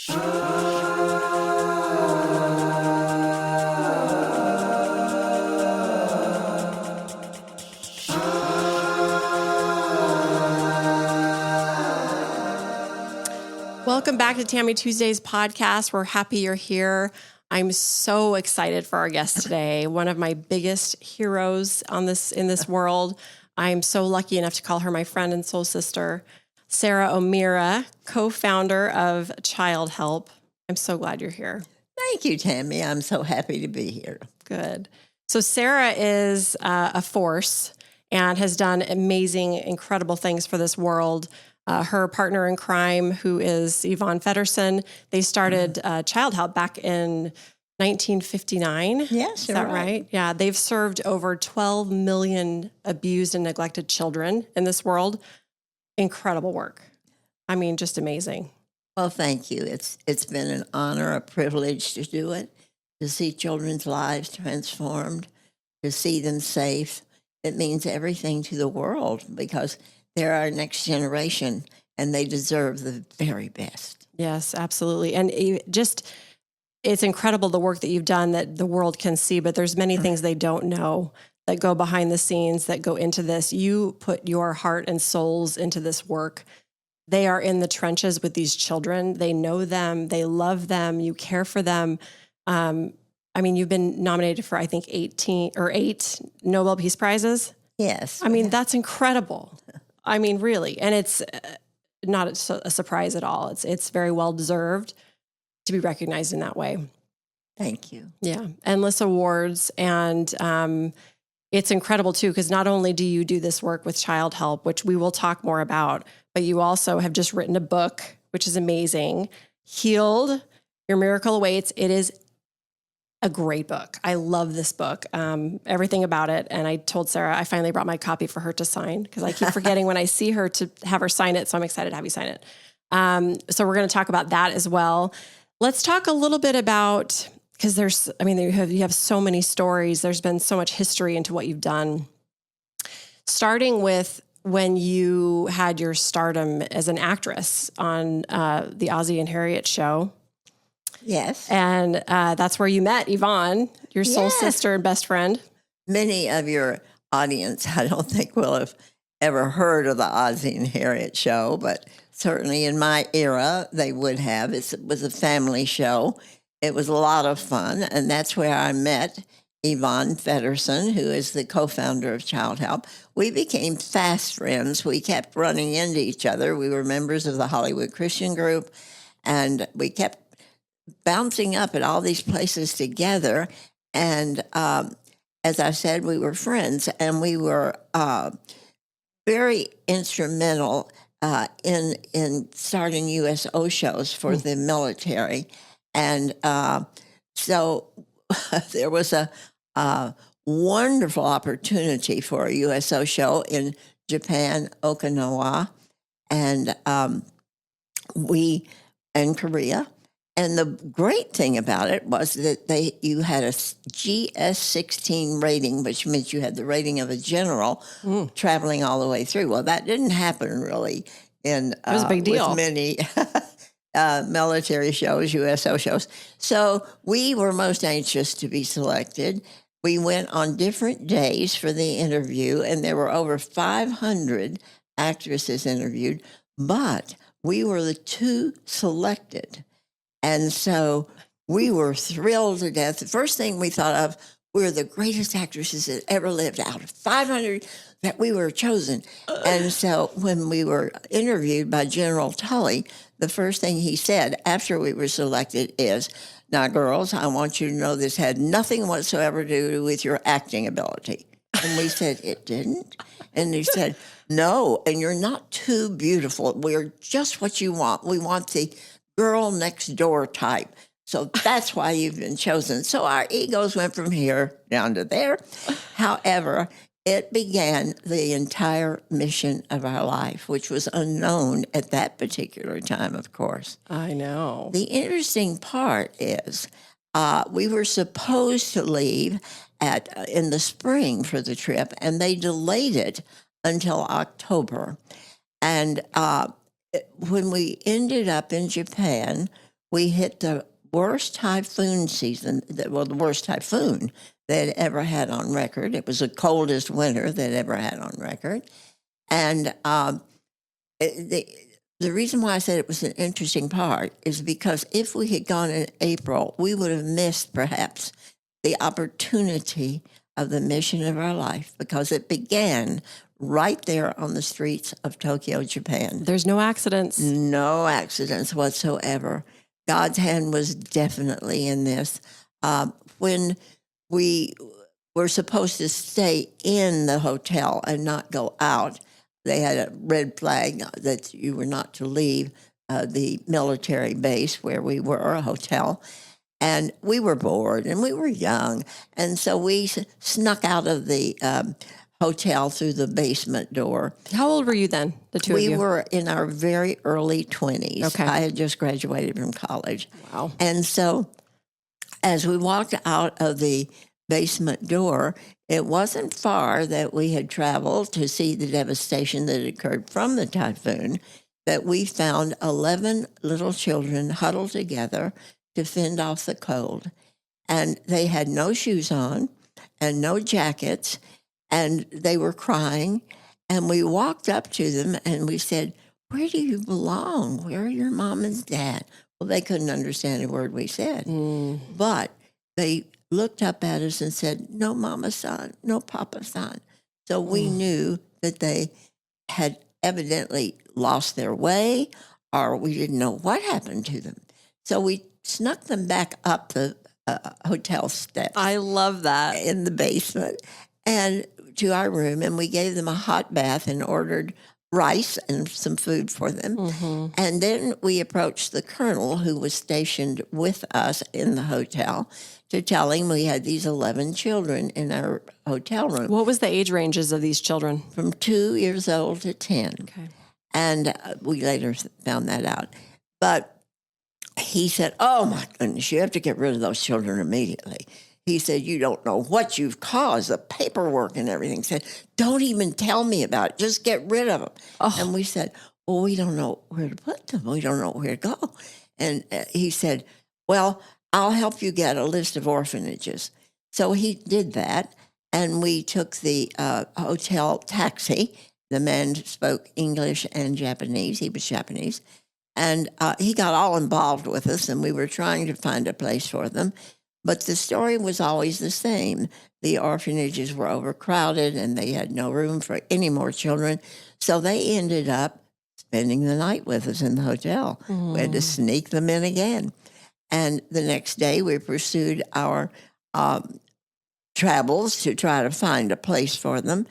Welcome back to Tammy Tuesday's podcast. We're happy you're here. I'm so excited for our guest today. One of my biggest heroes in this world. I'm so lucky enough to call her my friend and soul sister, Sara O'Meara, co-founder of Childhelp. I'm so glad you're here. Thank you, Tammy. I'm so happy to be here. Good. So Sara is a force and has done amazing, incredible things for this world. Her partner in crime, who is Yvonne Feddersen, they started Childhelp back in 1959. Yes, is that right? Yeah, they've served over 12 million abused and neglected children in this world. Incredible work. I mean, just amazing. Well, thank you. It's been an honor, a privilege to do it, to see children's lives transformed, to see them safe. It means everything to the world because they're our next generation, and they deserve the very best. Yes, absolutely. And it's incredible the work that you've done that the world can see, but there's many things they don't know that go behind the scenes, that go into this. You put your heart and souls into this work. They are in the trenches with these children. They know them. They love them. You care for them. I mean, you've been nominated for, I think, 8 Nobel Peace Prizes. Yes. I mean, that's incredible. I mean, really. And it's not a surprise at all. It's very well deserved to be recognized in that way. Thank you. Yeah. Endless awards. And it's incredible, too, because not only do you do this work with Childhelp, which we will talk more about, but you also have just written a book, which is amazing. Healed, Your Miracle Awaits. It is a great book. I love this book, everything about it. And I told Sara, I finally brought my copy for her to sign because I keep forgetting when I see her to have her sign it. So I'm excited to have you sign it. So we're going to talk about that as well. Let's talk a little bit about, because you have so many stories. There's been so much history into what you've done. Starting with when you had your stardom as an actress on the Ozzie and Harriet show. Yes. And that's where you met Yvonne, your soul sister and best friend. Many of your audience, I don't think, will have ever heard of the Ozzie and Harriet show, but certainly in my era, they would have. It was a family show. It was a lot of fun, and that's where I met Yvonne Feddersen, who is the co-founder of Childhelp. We became fast friends. We kept running into each other. We were members of the Hollywood Christian group, and we kept bouncing up at all these places together. And as I said, we were friends, and we were very instrumental in starting USO shows for the military. And so there was a wonderful opportunity for a USO show in Japan, Okinawa, and Korea. And the great thing about it was that you had a GS-16 rating, which meant you had the rating of a general traveling all the way through. Well, that didn't happen really it was a big deal with many military shows, USO shows. So we were most anxious to be selected. We went on different days for the interview, and there were over 500 actresses interviewed, but we were the 2 selected. And so we were thrilled to death. The first thing we thought of, we were the greatest actresses that ever lived out of 500 that we were chosen. And so when we were interviewed by General Tully, the first thing he said after we were selected is, "Now, girls, I want you to know this had nothing whatsoever to do with your acting ability." And we said, "It didn't?" And he said, "No, and you're not too beautiful. We're just what you want. We want the girl next door type. So that's why you've been chosen." So our egos went from here down to there. However, it began the entire mission of our life, which was unknown at that particular time, of course. I know. The interesting part is we were supposed to leave in the spring for the trip, and they delayed it until October. And when we ended up in Japan, we hit the worst typhoon season, the worst typhoon they'd ever had on record. It was the coldest winter they'd ever had on record. And the reason why I said it was an interesting part is because if we had gone in April, we would have missed perhaps the opportunity of the mission of our life, because it began right there on the streets of Tokyo, Japan. There's no accidents. No accidents whatsoever. God's hand was definitely in this. When we were supposed to stay in the hotel and not go out, they had a red flag that you were not to leave the military base where we were, a hotel. And we were bored and we were young. And so we snuck out of the hotel through the basement door. How old were you then, the two of you? We were in our very early 20s. Okay. I had just graduated from college. Wow. And so as we walked out of the basement door, it wasn't far that we had traveled to see the devastation that occurred from the typhoon, that we found 11 little children huddled together to fend off the cold. And they had no shoes on and no jackets, and they were crying. And we walked up to them and we said, "Where do you belong? Where are your mom and dad?" Well, they couldn't understand a word we said. But they looked up at us and said, "No mama-san, no papa-san." So we knew that they had evidently lost their way, or we didn't know what happened to them. So we snuck them back up the hotel steps. I love that. In the basement and to our room, and we gave them a hot bath and ordered rice and some food for them. And then we approached the colonel who was stationed with us in the hotel to tell him we had these 11 children in our hotel room. What was the age ranges of these children? From 2 years old to 10. Okay. And we later found that out. But he said, "Oh, my goodness, you have to get rid of those children immediately." He said, "You don't know what you've caused, the paperwork and everything." He said, "Don't even tell me about it. Just get rid of them." And we said, "Well, we don't know where to put them. We don't know where to go." And he said, "Well, I'll help you get a list of orphanages." So he did that, and we took the hotel taxi. The man spoke English and Japanese. He was Japanese. And he got all involved with us, and we were trying to find a place for them. But the story was always the same. The orphanages were overcrowded, and they had no room for any more children. So they ended up spending the night with us in the hotel. We had to sneak them in again. And the next day, we pursued our travels to try to find a place for them.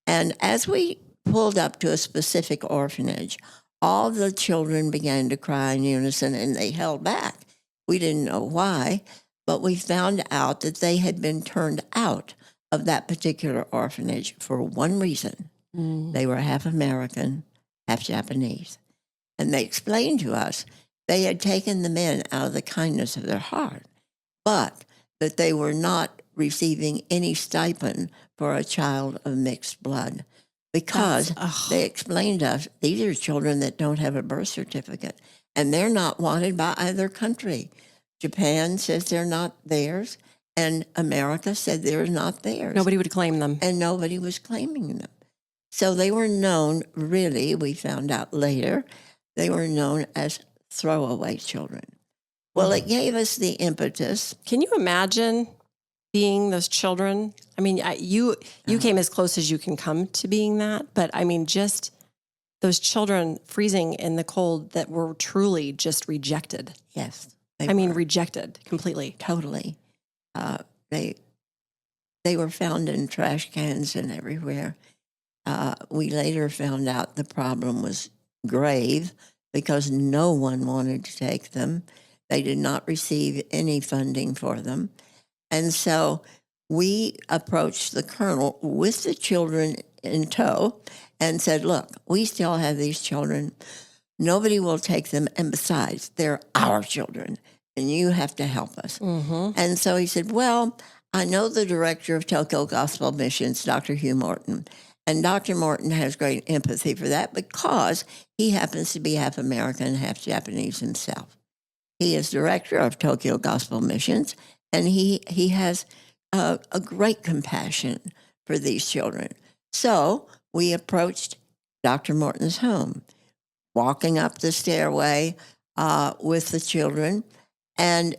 And as we pulled up to a specific orphanage, all the children began to cry in unison, and they held back. We didn't know why, but we found out that they had been turned out of that particular orphanage for one reason. They were half American, half Japanese. And they explained to us they had taken the men out of the kindness of their heart, but that they were not receiving any stipend for a child of mixed blood. Because they explained to us, these are children that don't have a birth certificate, and they're not wanted by either country. Japan says they're not theirs, and America said they're not theirs. Nobody would claim them. And nobody was claiming them. So they were known, really, we found out later, they were known as throwaway children. Well, it gave us the impetus. Can you imagine being those children? I mean, you came as close as you can come to being that, but I mean, just those children freezing in the cold that were truly just rejected. Yes. Rejected completely. Totally. They were found in trash cans and everywhere. We later found out the problem was grave because no one wanted to take them. They did not receive any funding for them. And so we approached the colonel with the children in tow and said, "Look, we still have these children. Nobody will take them. And besides, they're our children, and you have to help us." And so he said, "Well, I know the director of Tokyo Gospel Missions, Dr. Hugh Morton, and Dr. Morton has great empathy for that because he happens to be half American and half Japanese himself." He is director of Tokyo Gospel Missions, and he has a great compassion for these children. So we approached Dr. Morton's home, walking up the stairway with the children. And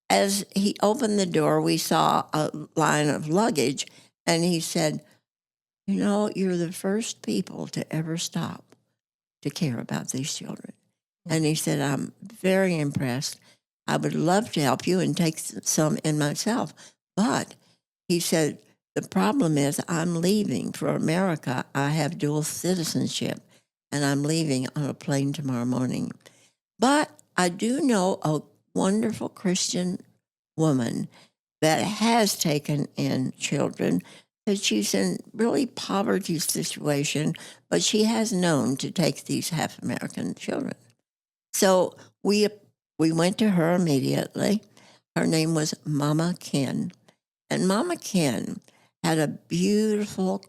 as he opened the door, we saw a line of luggage, and he said, "You know, you're the first people to ever stop to care about these children." And he said, "I'm very impressed. I would love to help you and take some in myself." But he said, "The problem is I'm leaving for America. I have dual citizenship, and I'm leaving on a plane tomorrow morning. But I do know a wonderful Christian woman that has taken in children, that she's in really poverty situation, but she has known to take these half-American children." So we went to her immediately. Her name was Mama Ken. And Mama Ken had a beautiful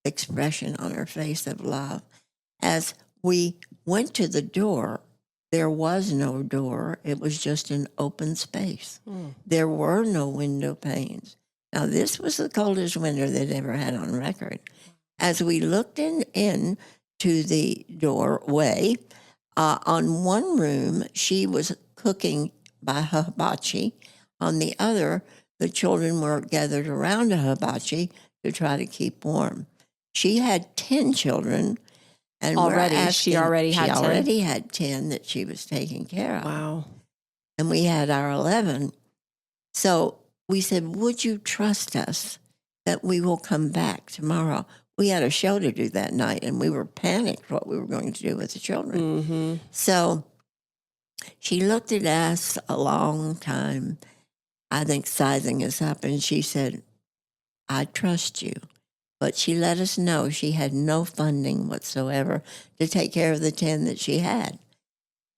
expression on her face of love. As we went to the door, there was no door. It was just an open space. There were no window panes. Now, this was the coldest winter they'd ever had on record. As we looked in to the doorway, on one room, she was cooking by hibachi. On the other, the children were gathered around a hibachi to try to keep warm. She had 10 children. And she already had 10 that she was taking care of. Wow. And we had our 11. So we said, "Would you trust us that we will come back tomorrow?" We had a show to do that night, and we were panicked what we were going to do with the children. Mm-hmm. So she looked at us a long time, I think sizing us up, and she said, "I trust you." But she let us know she had no funding whatsoever to take care of the 10 that she had.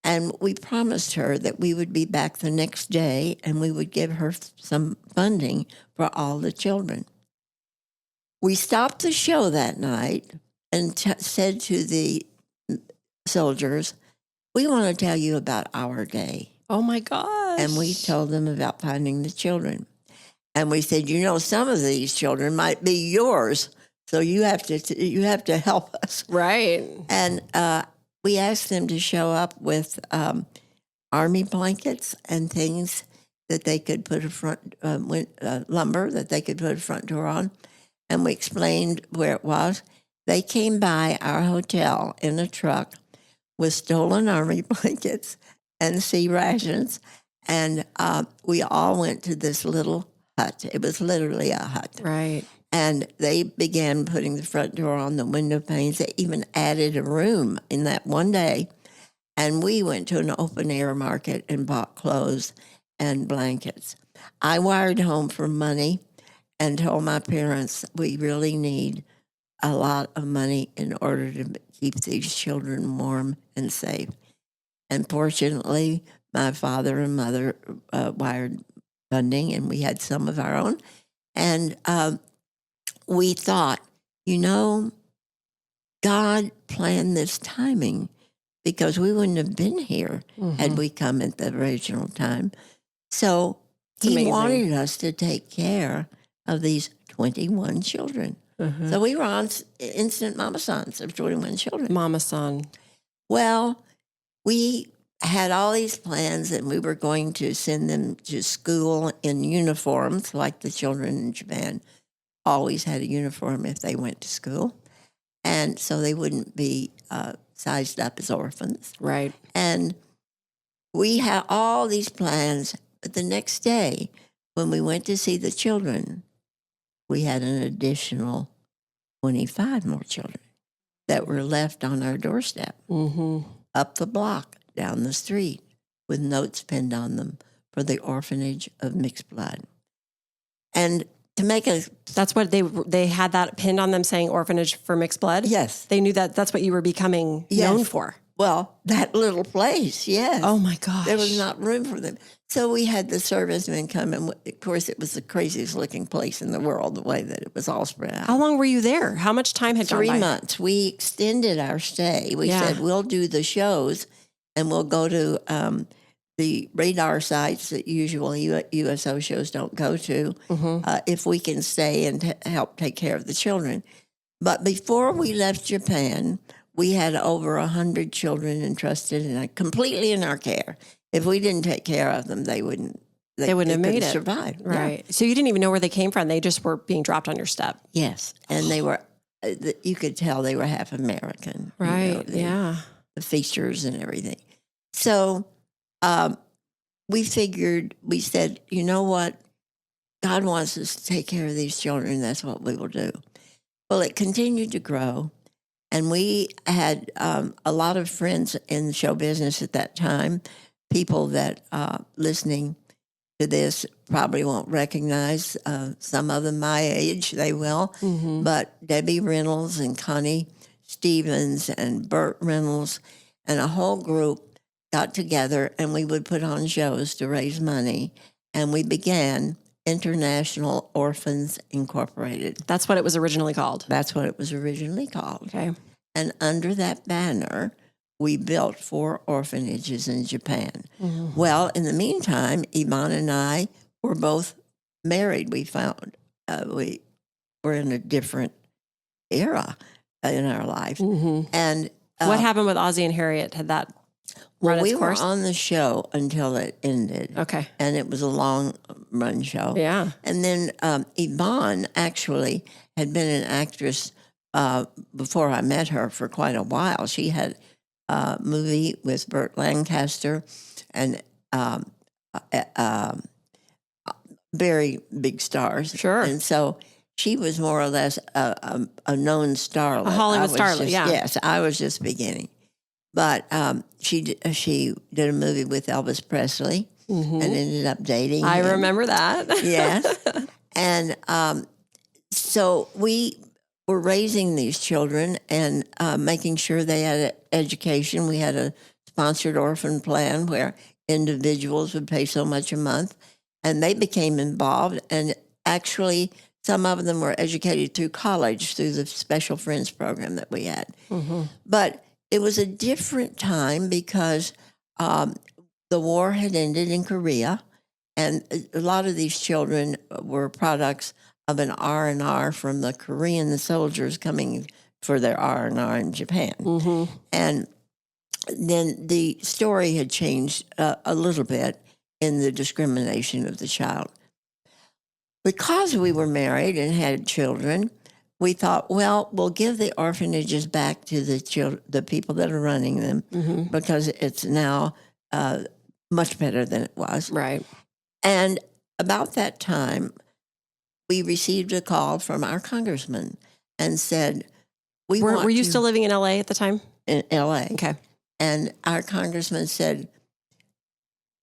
And we promised her that we would be back the next day and we would give her some funding for all the children. We stopped the show that night and said to the soldiers, "We want to tell you about our day." Oh, my gosh. And we told them about finding the children. And we said, "You know, some of these children might be yours, so you have to help us." Right. And we asked them to show up with army blankets and things that they could put lumber that they could put a front door on. And we explained where it was. They came by our hotel in a truck with stolen army blankets and sea rations. And we all went to this little hut. It was literally a hut. Right. And they began putting the front door on, the window panes. They even added a room in that one day. And we went to an open air market and bought clothes and blankets. I wired home for money and told my parents we really need a lot of money in order to keep these children warm and safe. And fortunately, my father and mother wired funding, and we had some of our own. And we thought, you know, God planned this timing because we wouldn't have been here had we come at the original time. So he wanted us to take care of these 21 children. So we were on instant mama-sons of 21 children. Mama-son. Well, we had all these plans, and we were going to send them to school in uniforms, like the children in Japan always had a uniform if they went to school. And so they wouldn't be sized up as orphans. Right. And we had all these plans. But the next day, when we went to see the children, we had an additional 25 more children that were left on our doorstep, up the block, down the street, with notes pinned on them for the orphanage of mixed blood. And to make a... That's what they had that pinned on them saying orphanage for mixed blood? Yes. They knew that that's what you were becoming known for. Well, that little place, yes. Oh, my gosh. There was not room for them. So we had the servicemen come, and of course, it was the craziest looking place in the world, the way that it was all spread out. How long were you there? How much time had gone by? 3 months. We extended our stay. We said, we'll do the shows, and we'll go to the radar sites that usually USO shows don't go to, if we can stay and help take care of the children. But before we left Japan, we had over 100 children entrusted and completely in our care. If we didn't take care of them, they wouldn't have made it. Survive. Right. Yeah. So you didn't even know where they came from. They just were being dropped on your step. Yes. And they were, you could tell they were half American. Right. The features and everything. So we said, you know what? God wants us to take care of these children. That's what we will do. Well, it continued to grow. And we had a lot of friends in the show business at that time, people that listening to this probably won't recognize. Some of them my age, they will. But Debbie Reynolds and Connie Stevens and Burt Reynolds and a whole group got together, and we would put on shows to raise money. And we began International Orphans Incorporated. That's what it was originally called. That's what it was originally called. Okay. And under that banner, we built 4 orphanages in Japan. Well, in the meantime, Yvonne and I were both married. We found we were in a different era in our life. And what happened with Ozzie and Harriet? Had that run its course? We were on the show until it ended. Okay. And it was a long run show. Yeah. And then Yvonne actually had been an actress before I met her for quite a while. She had a movie with Burt Lancaster and very big stars. Sure. And so she was more or less a known starlet. A Hollywood starlet, yeah. Yes, I was just beginning. But she did a movie with Elvis Presley and ended up dating I him. remember that. Yes. And so we were raising these children and making sure they had an education. We had a sponsored orphan plan where individuals would pay so much a month, and they became involved. And actually, some of them were educated through college through the Special Friends program that we had. But it was a different time because the war had ended in Korea, and a lot of these children were products of an R&R from the Korean soldiers coming for their R&R in Japan. And then the story had changed a little bit in the discrimination of the child. Because we were married and had children, we thought, well, we'll give the orphanages back to the people that are running them because it's now much better than it was. Right. And about that time, we received a call from our congressman and said, Were you still living in L.A. at the time? In L.A. Okay. And our congressman said,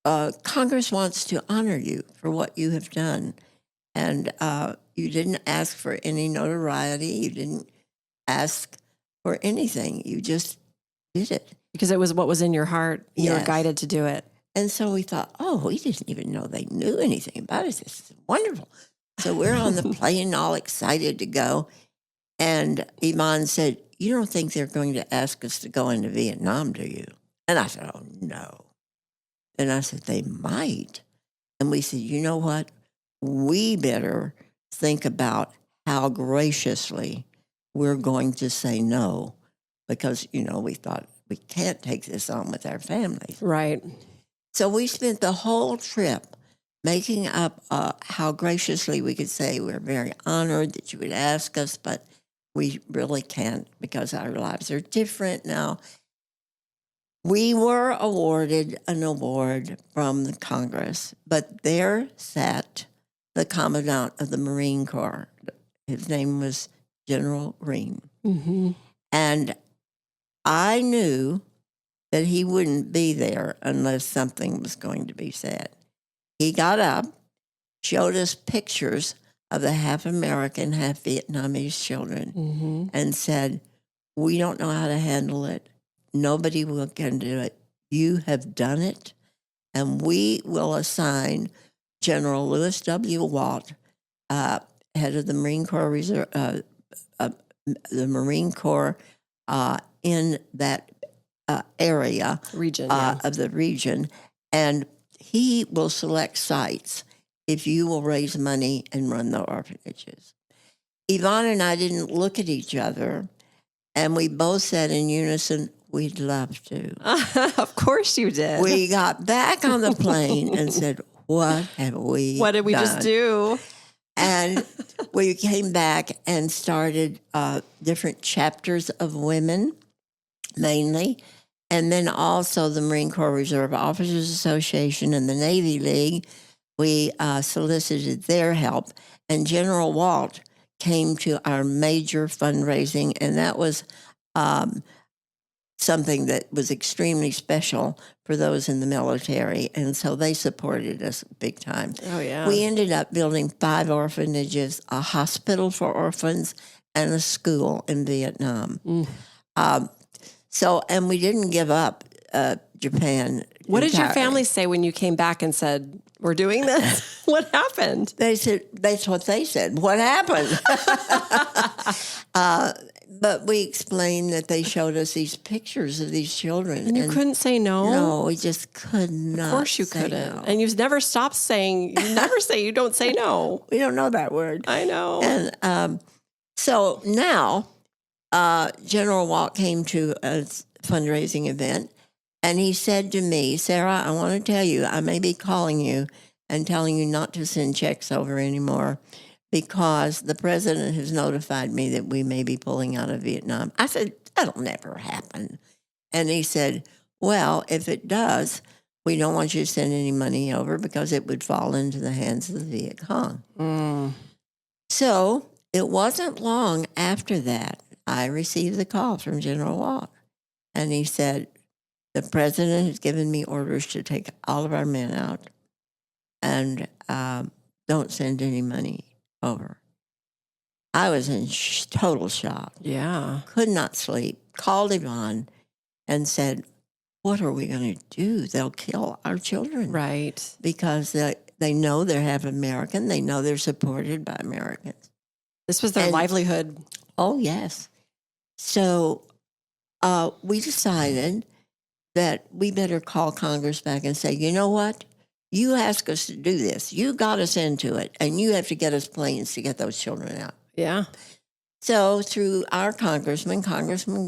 Congress wants to honor you for what you have done. And you didn't ask for any notoriety. You didn't ask for anything. You just did it. Because it was what was in your heart. You were guided to do it. And so we thought, we didn't even know they knew anything about it. This is wonderful. So we're on the plane all excited to go. And Yvonne said, you don't think they're going to ask us to go into Vietnam, do you? And I said, oh, no. And I said, they might. And we said, you know what? We better think about how graciously we're going to say no. Because, we thought we can't take this on with our families. Right. So we spent the whole trip making up how graciously we could say we're very honored that you would ask us, but we really can't because our lives are different now. We were awarded an award from the Congress, but there sat the Commandant of the Marine Corps. His name was General Reen. And I knew that he wouldn't be there unless something was going to be said. He got up, showed us pictures of the half American, half Vietnamese children, and said, we don't know how to handle it. Nobody can do it. You have done it, and we will assign General Lewis W. Walt, head of the Marine Corps Reserve, the Marine Corps in that area region of the region, And he will select sites if you will raise money and run the orphanages. Yvonne and I didn't look at each other, and we both said in unison, we'd love to. Of course you did. We got back on the plane and said, what have we What did we done? just do? And we came back and started different chapters of women, mainly, and then also the Marine Corps Reserve Officers Association and the Navy League. We solicited their help, and General Walt came to our major fundraising, and that was something that was extremely special for those in the military, and so they supported us big time. Oh, yeah. We ended up building 5 orphanages, a hospital for orphans, and a school in Vietnam. And we didn't give up Japan. What did your entirely. family say when you came back and said, we're doing this? What happened? They said, that's what they said. What happened? But we explained that they showed us these pictures of these children. And you couldn't say no? No, we just could not. Of course you say couldn't. no. And you've never stopped saying, you never say you don't say no. We don't know that word. I know. And so now General Walt came to a fundraising event, and he said to me, Sarah, I want to tell you, I may be calling you and telling you not to send checks over anymore because the president has notified me that we may be pulling out of Vietnam. I said, that'll never happen. And he said, well, if it does, we don't want you to send any money over because it would fall into the hands of the Viet Cong. So it wasn't long after that I received the call from General Walt. And he said, the president has given me orders to take all of our men out and don't send any money over. I was in total shock. Yeah. Could not sleep. Called Yvonne and said, what are we going to do? They'll kill our children. Right. Because they know they're half American. They know they're supported by Americans. This was their livelihood. Oh, yes. So we decided that we better call Congress back and say, you know what? You ask us to do this. You got us into it, and you have to get us planes to get those children out. Yeah. So through our Congressman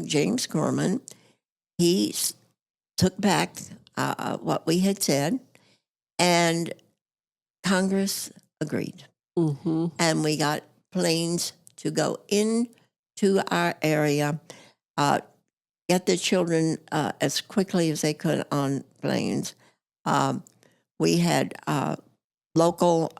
James Corman, he took back what we had said, and Congress agreed. Mm-hmm. And we got planes to go into our area, get the children as quickly as they could on planes. We had local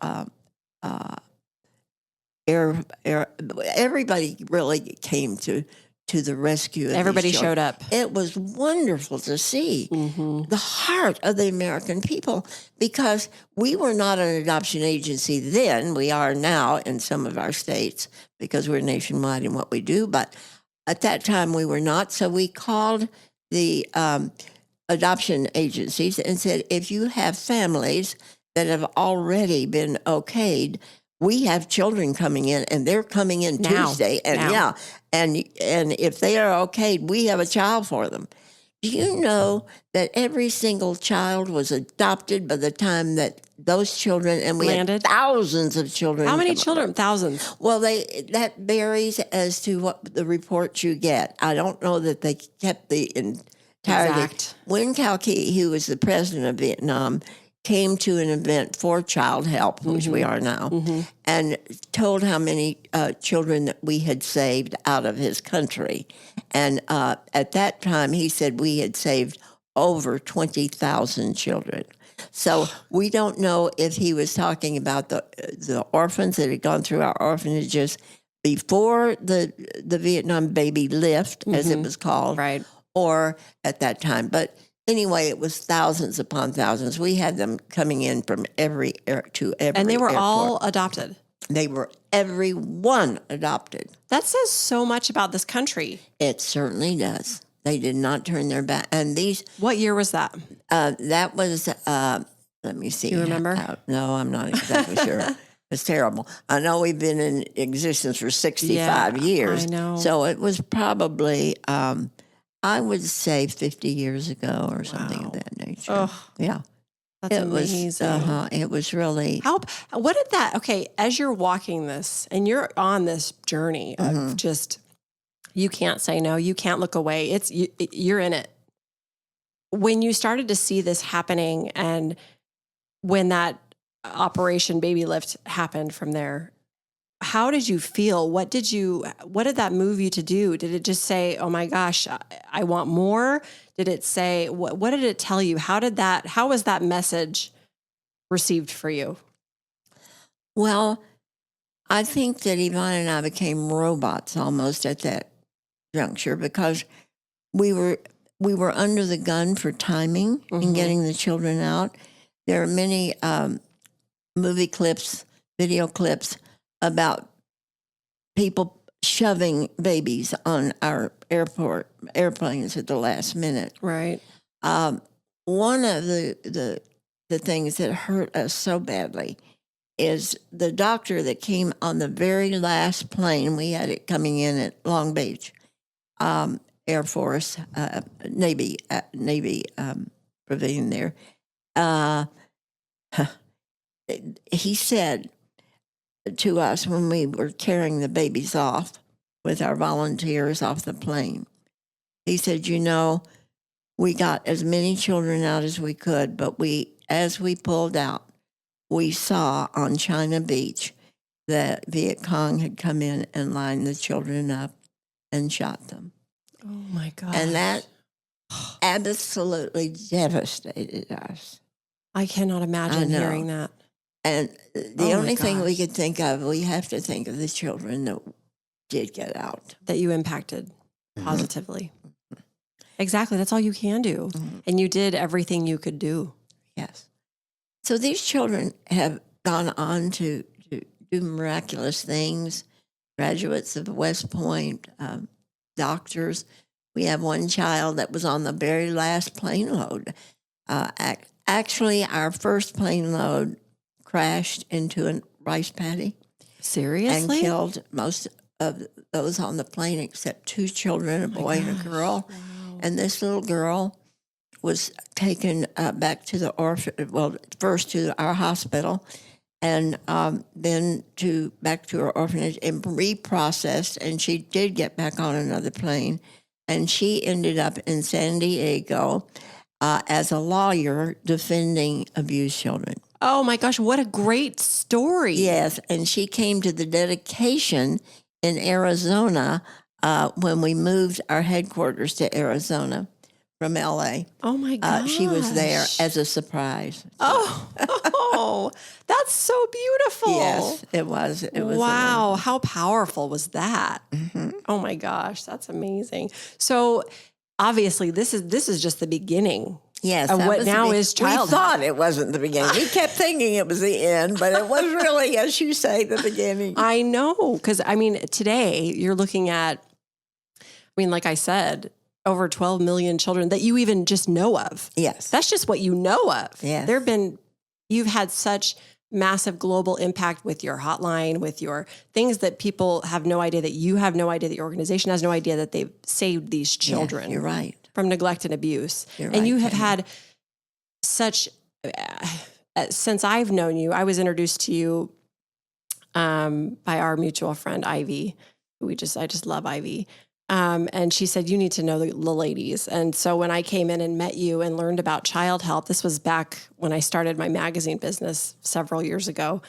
everybody really came to the rescue. Everybody showed up. It was wonderful to see Mm-hmm. the heart of the American people, because we were not an adoption agency then. We are now in some of our states because we're nationwide in what we do. But at that time, we were not. So we called the adoption agencies and said, if you have families that have already been okayed, we have children coming in, and they're coming in Now. Tuesday. And Now. and if they are okayed, we have a child for them. Do you know that every single child was adopted by the time that those children, and we Landed? had thousands of children. How many come children? Thousands. Well, that varies as to what the reports you get. I don't know that they kept the entirety. Exact. When Kalki, who was the president of Vietnam, came to an event for Childhelp, which we are now, and told how many children that we had saved out of his country. And at that time, he said we had saved over 20,000 children. So we don't know if he was talking about the orphans that had gone through our orphanages before the Vietnam baby lift, as it was called, Right. or at that time. But anyway, it was thousands upon thousands. We had them coming in from every to every And they were airport. all adopted. They were everyone adopted. That says so much about this country. It certainly does. They did not turn their back. And these, What year was that? that was, let me see. You remember? No, I'm not exactly sure. It's terrible. I know we've been in existence for 65 years. I know. So it was probably, I would say 50 years ago or something of that nature. Ugh. Yeah. That's amazing. It was really. What did that, okay, as you're walking this and you're on this journey of just, you can't say no, you can't look away. You're in it. When you started to see this happening and when that Operation Baby Lift happened from there, how did you feel? What did that move you to do? Did it just say, oh my gosh, I want more? Did it say, what did it tell you? How was that message received for you? Well, I think that Yvonne and I became robots almost at that juncture because we were under the gun for timing and getting the children out. There are many movie clips, video clips about people shoving babies on our airplanes at the last minute. Right. One of the things that hurt us so badly is the doctor that came on the very last plane. We had it coming in at Long Beach, Air Force, Navy pavilion there. He said to us when we were carrying the babies off with our volunteers off the plane, he said, we got as many children out as we could, but as we pulled out, we saw on China Beach that Viet Cong had come in and lined the children up and shot them. Oh my God. And that absolutely devastated us. I cannot imagine hearing that. And the only thing we could think of, we have to think of the children that did get out. That you impacted positively. Exactly. That's all you can do. And you did everything you could do. Yes. So these children have gone on to do miraculous things, graduates of West Point, doctors. We have one child that was on the very last plane load. Actually, our first plane load crashed into a rice paddy. Seriously? And killed most of those on the plane except two children, a boy and a girl. Wow. And this little girl was taken back to the first to our hospital and then back to her orphanage and reprocessed. And she did get back on another plane. And she ended up in San Diego as a lawyer defending abused children. Oh my gosh, what a great story. Yes, and she came to the dedication in Arizona when we moved our headquarters to Arizona from L.A. Oh my gosh. She was there as a surprise. Oh, that's so beautiful. Yes, it was. Wow, how powerful was that? Oh my gosh, that's amazing. So obviously this is just the beginning. Yes. Of what now is Childhelp. We thought it wasn't the beginning. We kept thinking it was the end, but it was really, as you say, the beginning. I know, because today you're looking at, like I said, over 12 million children that you even just know of. Yes. That's just what you know of. Yes. You've had such massive global impact with your hotline, with your things that people have no idea, that you have no idea, that your organization has no idea that they've saved these children. Yeah, you're right. From neglect and abuse. You're and right, you have had such, since I've known you, I was introduced to you by our mutual friend, Ivy. I just love Ivy. And she said, you need to know the ladies. And so when I came in and met you and learned about Childhelp, this was back when I started my magazine business several years ago.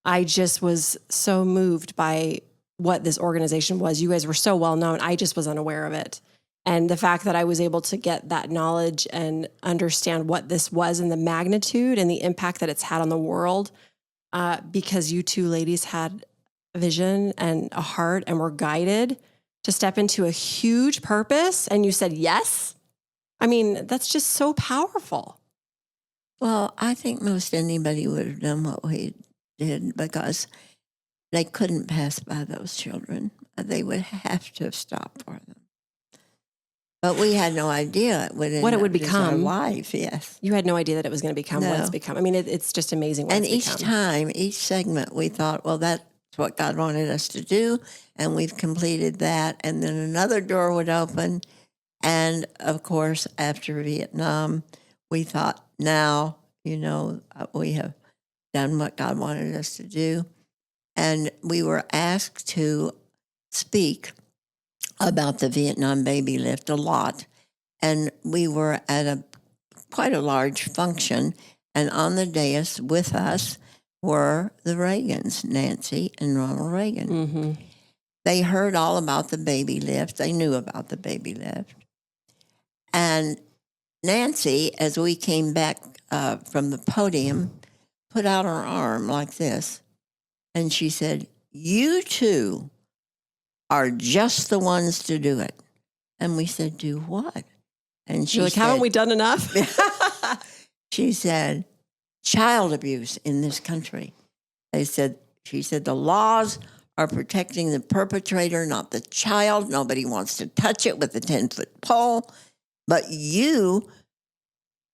I just was so moved by what this organization was. You guys were so well known. I just was unaware of it. And the fact that I was able to get that knowledge and understand what this was and the magnitude and the impact that it's had on the world, because you two ladies had a vision and a heart and were guided to step into a huge purpose. And you said yes. That's just so powerful. Well, I think most anybody would have done what we did because they couldn't pass by those children. They would have to have stopped for them. But we had no idea what it would become. Our life, yes. You had no idea that it was going to become what it's become. It's just amazing what it's become. And each segment, we thought, well, that's what God wanted us to do, and we've completed that. And then another door would open. And, of course, after Vietnam, we thought, now we have done what God wanted us to do. And we were asked to speak about the Vietnam baby lift a lot. And we were at quite a large function. And on the dais with us were the Reagans, Nancy and Ronald Reagan. Mm-hmm. They heard all about the baby lift. They knew about the baby lift. And Nancy, as we came back from the podium, put out her arm like this. And she said, "You two are just the ones to do it." And we said, "Do what?" And she You're like, said, haven't we done enough? she said, "Child abuse in this country." She said, "The laws are protecting the perpetrator, not the child. Nobody wants to touch it with a 10-foot pole. But you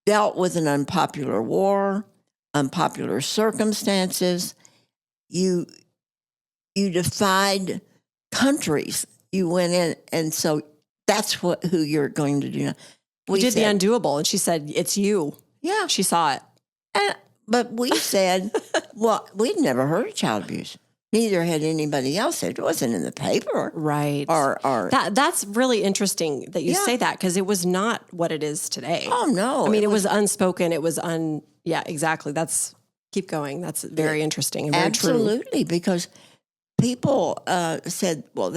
dealt with an unpopular war, unpopular circumstances. You defied countries. You went in, and so that's who you're going to do now." We did the undoable, and she said, "It's you." Yeah. She saw it. But we said, well, we'd never heard of child abuse. Neither had anybody else. It wasn't in the paper. Right. Or that's really interesting that you say that, because it was not what it is today. Oh, no. I mean, it was unspoken. It was yeah, exactly. Keep going. That's very interesting and very absolutely, because people said, well,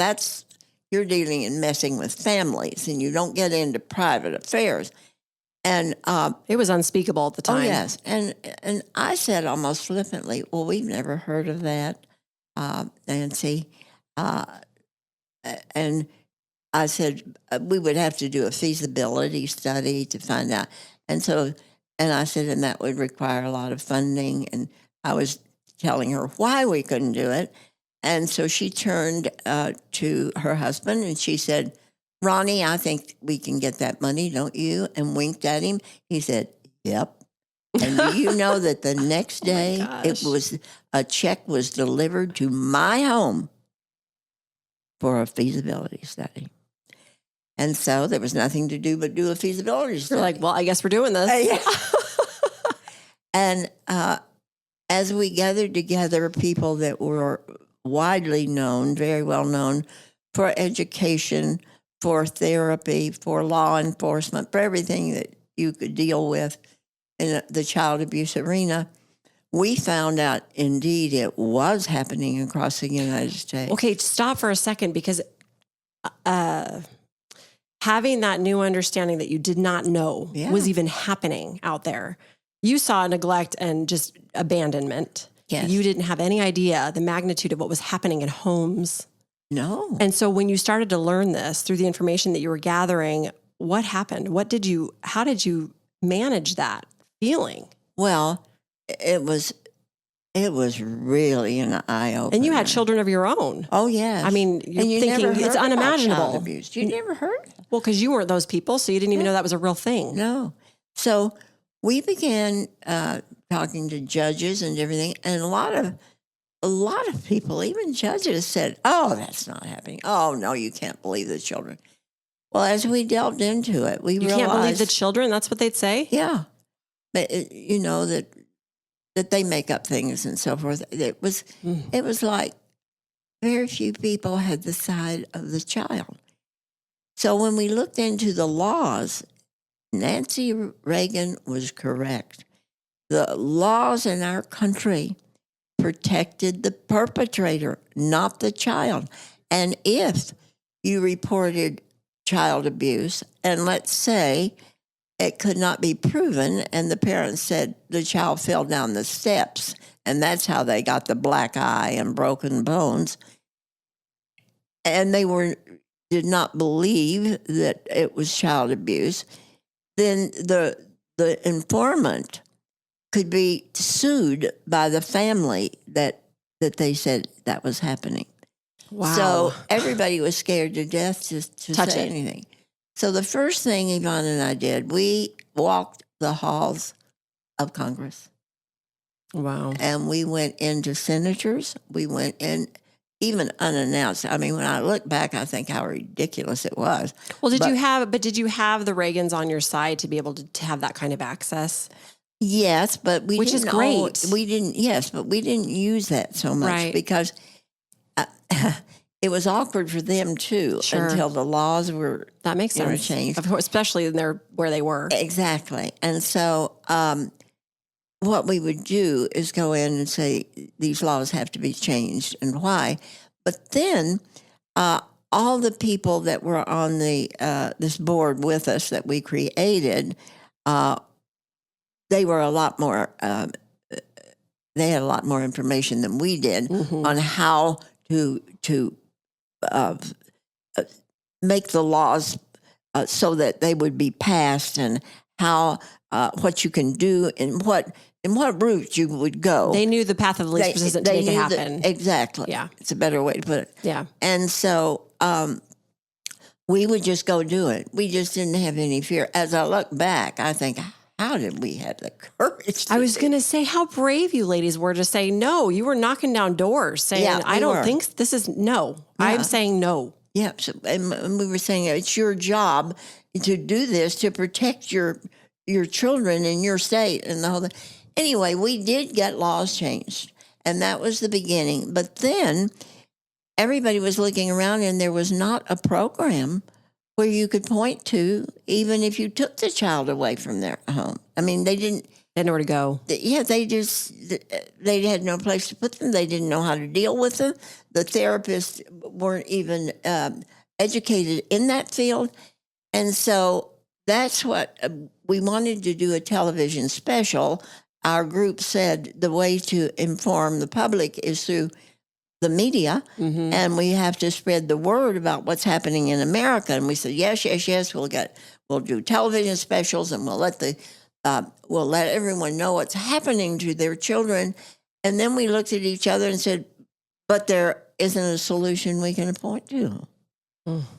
you're dealing and messing with families and you don't get into private affairs. And it was unspeakable at the time. Oh, yes. And I said almost flippantly, well, we've never heard of that, Nancy. And I said, we would have to do a feasibility study to find out. And I said, and that would require a lot of funding. And I was telling her why we couldn't do it. And so she turned to her husband and she said, "Ronnie, I think we can get that money, don't you?" And winked at him. He said, "Yep." And do you know that the next day a check was delivered to my home for a feasibility study. And so there was nothing to do but do a feasibility study. You're like, well, I guess we're doing this. And as we gathered together people that were widely known, very well known for education, for therapy, for law enforcement, for everything that you could deal with in the child abuse arena, we found out indeed it was happening across the United States. Okay, stop for a second, because having that new understanding that you did not know was even happening out there. You saw neglect and just abandonment. Yes. You didn't have any idea the magnitude of what was happening in homes. No. And so when you started to learn this through the information that you were gathering, what happened? How did you manage that feeling? Well, it was really an eye-opener. And you had children of your own. Oh, yes. I mean, you're thinking it's unimaginable. Child abuse. You never heard? Well, because you weren't those people, so you didn't even know that was a real thing. No. So we began talking to judges and everything, and a lot of people, even judges, said, "Oh, that's not happening. Oh, no, you can't believe the children." Well, as we delved into it, we realized... You can't believe the children? That's what they'd say? Yeah. But, that they make up things and so forth. It was like very few people had the side of the child. So when we looked into the laws, Nancy Reagan was correct. The laws in our country protected the perpetrator, not the child. And if you reported child abuse, and let's say it could not be proven, and the parents said the child fell down the steps, and that's how they got the black eye and broken bones, and they did not believe that it was child abuse, then the informant could be sued by the family that they said that was happening. Wow. So everybody was scared to death to say anything. So the first thing Yvonne and I did, we walked the halls of Congress. Wow. And we went into senators. We went in even unannounced. I mean, when I look back, I think how ridiculous it was. Well, did you have the Reagans on your side to be able to have that kind of access? Yes, but Which is great. Yes, but we didn't use that so much Right. because it was awkward for them too Sure. until the laws were That makes sense. changed. Of course, especially where they were. Exactly. And so what we would do is go in and say, these laws have to be changed and why. But then all the people that were on this board with us that we created, they were a lot more, they had a lot more information than we did on how to make the laws so that they would be passed, and how what you can do and what route you would go. They knew the path of least resistance to make it happen. Exactly. Yeah. It's a better way to put it. Yeah. And so we would just go do it. We just didn't have any fear. As I look back, I think, how did we have the courage? I was going to say how brave you ladies were to say no. You were knocking down doors saying, I don't think this is no. Yeah. I'm saying no. Yeah. So, and we were saying it's your job to do this to protect your children in your state and the whole thing. Anyway, we did get laws changed, and that was the beginning. But then everybody was looking around, and there was not a program where you could point to, even if you took the child away from their home. I mean, they didn't. They had nowhere to go. Yeah, they had no place to put them. They didn't know how to deal with them. The therapists weren't even educated in that field. And so that's what we wanted to do, a television special. Our group said the way to inform the public is through the media, and we have to spread the word about what's happening in America. And we said, yes, we'll do television specials, and we'll let everyone know what's happening to their children. And then we looked at each other and said, but there isn't a solution we can point to.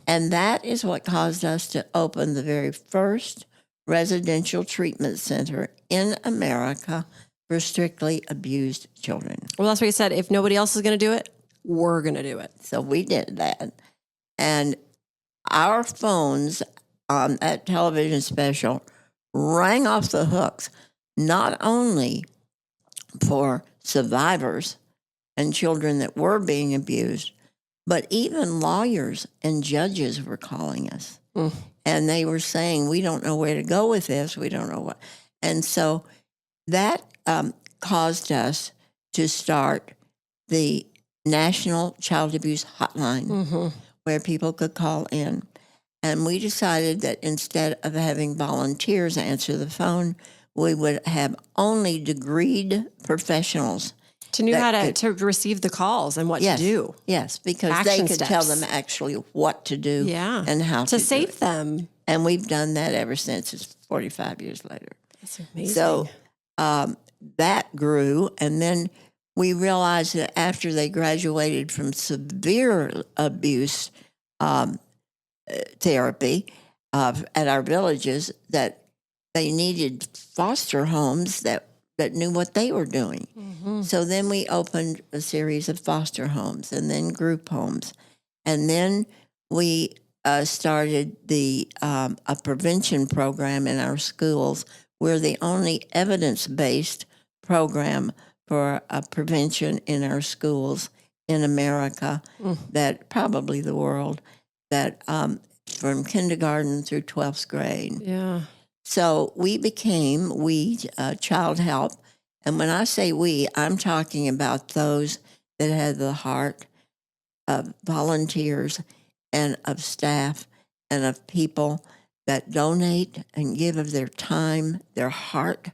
And that is what caused us to open the very first residential treatment center in America for strictly abused children. Well, that's what you said. If nobody else is going to do it, we're going to do it. So we did that. And our phones on that television special rang off the hooks, not only for survivors and children that were being abused, but even lawyers and judges were calling us. And they were saying, we don't know where to go with this. We don't know what. And so that caused us to start the National Child Abuse Hotline, where people could call in. And we decided that instead of having volunteers answer the phone, we would have only degreed professionals to know how to receive the calls and what to do. Yes, because Action they could steps. tell them actually what to do and how to save do it. them. And we've done that ever since. It's 45 years later. That's amazing. So that grew, and then we realized that after they graduated from severe abuse therapy at our villages, that they needed foster homes that knew what they were doing. So then we opened a series of foster homes and then group homes. And then we started a prevention program in our schools. We're the only evidence-based program for prevention in our schools in America, that probably the world, that from kindergarten through 12th grade. Yeah. So we became Childhelp. And when I say we, I'm talking about those that had the heart of volunteers and of staff and of people that donate and give of their time, their heart.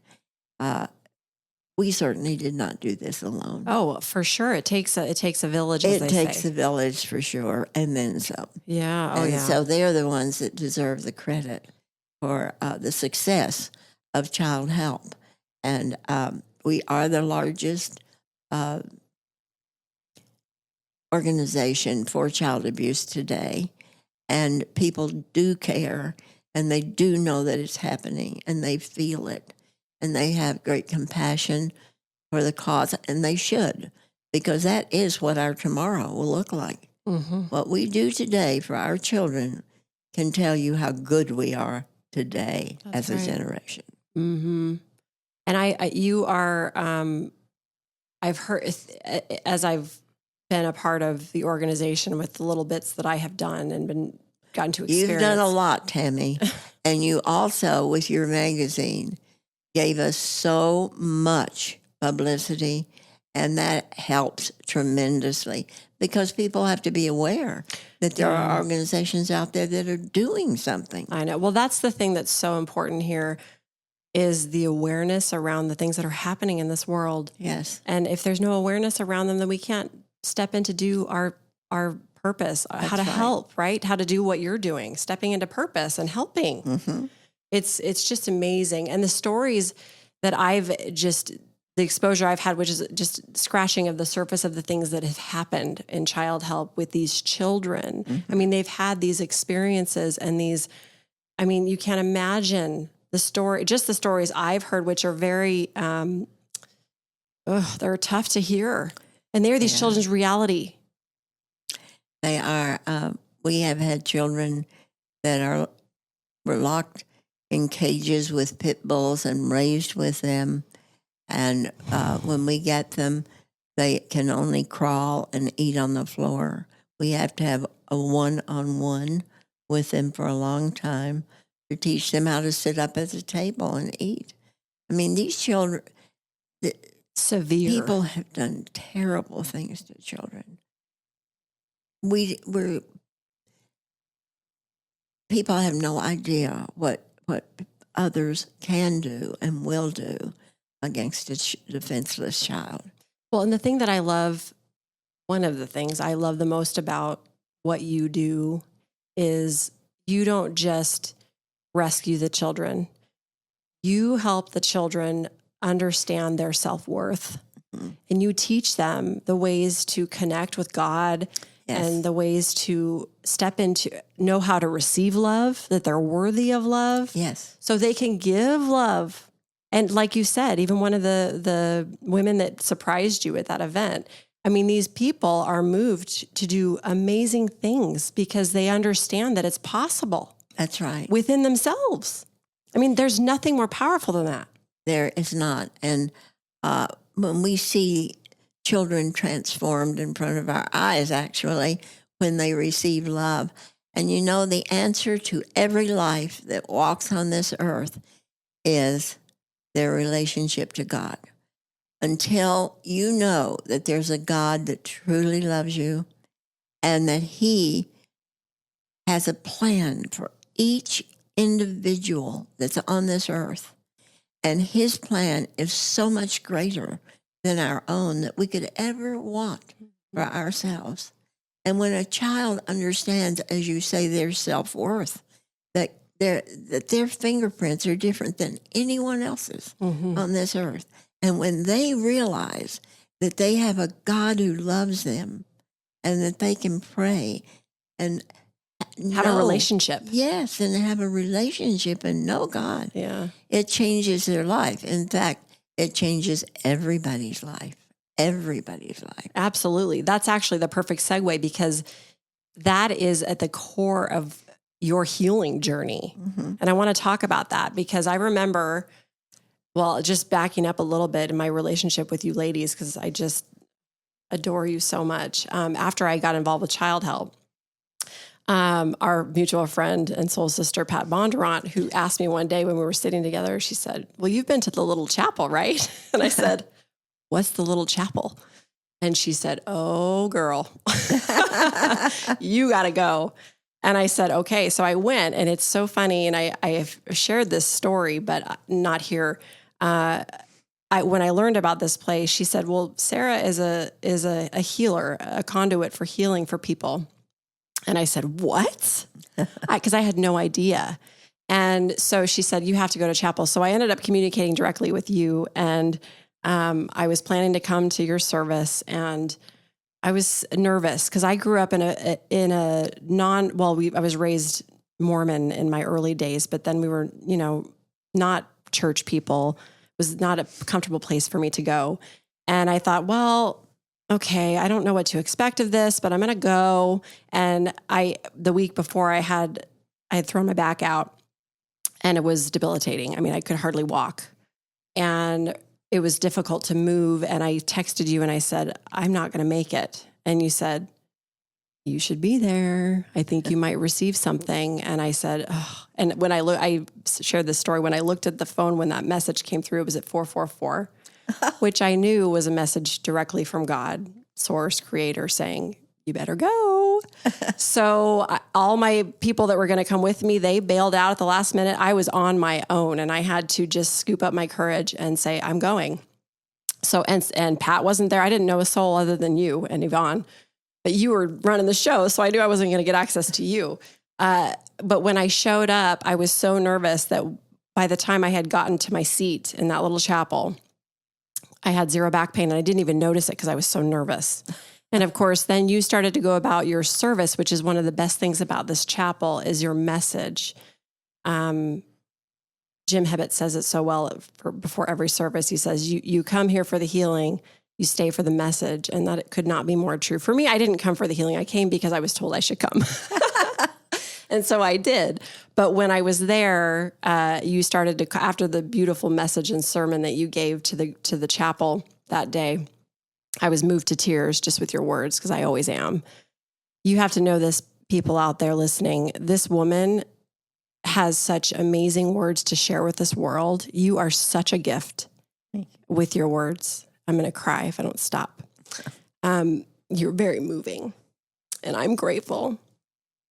We certainly did not do this alone. Oh, for sure. It takes a village, as they say. It takes a village for sure, and then some. Yeah. And so they're the ones that deserve the credit for the success of Childhelp. And we are the largest organization for child abuse today. And people do care, and they do know that it's happening, and they feel it. And they have great compassion for the cause, and they should, because that is what our tomorrow will look like. What we do today for our children can tell you how good we are today as a generation. And you are, I've heard, as I've been a part of the organization with the little bits that I have done and gotten to experience. You've done a lot, Tammy. And you also, with your magazine, gave us so much publicity, and that helps tremendously because people have to be aware that there are organizations out there that are doing something. I know. Well, that's the thing that's so important here is the awareness around the things that are happening in this world. Yes. And if there's no awareness around them, then we can't step in to do our purpose, how to help, right? How to do what you're doing, stepping into purpose and helping. Mm-hmm. It's just amazing. And the stories that the exposure I've had, which is just scratching of the surface of the things that have happened in Childhelp with these children. Mm-hmm. I mean, they've had these experiences and you can't imagine the stories I've heard, which are very, they're tough to hear. And they're these children's reality. They are. We have had children that were locked in cages with pit bulls and raised with them. And when we get them, they can only crawl and eat on the floor. We have to have a one-on-one with them for a long time to teach them how to sit up at the table and eat. I mean, these children, severe. People have done terrible things to children. People have no idea what others can do and will do against a defenseless child. Well, and the thing that I love, one of the things I love the most about what you do is you don't just rescue the children. You help the children understand their self-worth. Mm-hmm. And you teach them the ways to connect with God. Yes. And the ways to know how to receive love, that they're worthy of love. Yes. So they can give love. And like you said, even one of the women that surprised you at that event, I mean, these people are moved to do amazing things because they understand that it's possible. That's right. Within themselves. I mean, there's nothing more powerful than that. There is not. And when we see children transformed in front of our eyes, actually, when they receive love. And the answer to every life that walks on this earth is their relationship to God. Until you know that there's a God that truly loves you and that He has a plan for each individual that's on this earth. And His plan is so much greater than our own that we could ever want for ourselves. And when a child understands, as you say, their self-worth, that their fingerprints are different than anyone else's on this earth. And when they realize that they have a God who loves them and that they can pray and have a relationship. Yes, and have a relationship and know God. Yeah. It changes their life. In fact, it changes everybody's life. Everybody's life. Absolutely. That's actually the perfect segue because that is at the core of your healing journey. Mm-hmm. And I want to talk about that because I remember, just backing up a little bit in my relationship with you ladies, because I just adore you so much. After I got involved with Childhelp, our mutual friend and soul sister, Pat Bondurant, who asked me one day when we were sitting together, she said, well, you've been to the little chapel, right? And I said, what's the little chapel? And she said, oh, girl, you got to go. And I said, okay. So I went, and it's so funny. And I have shared this story, but not here. When I learned about this place, she said, well, Sara is a healer, a conduit for healing for people. And I said, what? Because I had no idea. And so she said, you have to go to chapel. So I ended up communicating directly with you. And I was planning to come to your service. And I was nervous because I grew up I was raised Mormon in my early days, but then we were, not church people. It was not a comfortable place for me to go. And I thought, well, okay, I don't know what to expect of this, but I'm going to go. And the week before I had thrown my back out and it was debilitating. I mean, I could hardly walk. and it was difficult to move. And I texted you and I said, I'm not going to make it. And you said, you should be there. I think you might receive something. And I said, oh. And when I shared this story, when I looked at the phone, when that message came through, it was at 444, which I knew was a message directly from God, source, creator, saying, you better go. So all my people that were going to come with me, they bailed out at the last minute. I was on my own and I had to just scoop up my courage and say, I'm going. So, and Pat wasn't there. I didn't know a soul other than you and Yvonne. But you were running the show, so I knew I wasn't going to get access to you. But when I showed up, I was so nervous that by the time I had gotten to my seat in that little chapel, I had zero back pain, and I didn't even notice it because I was so nervous. And of course, then you started to go about your service, which is one of the best things about this chapel, is your message. Jim Hibbett says it so well before every service. He says, you come here for the healing, you stay for the message, and that it could not be more true. For me, I didn't come for the healing. I came because I was told I should come. And so I did. But when I was there, you started to, after the beautiful message and sermon that you gave to the chapel that day, I was moved to tears just with your words, because I always am. You have to know this, people out there listening. This woman has such amazing words to share with this world. You are such a gift with your words. I'm going to cry if I don't stop. You're very moving, and I'm grateful.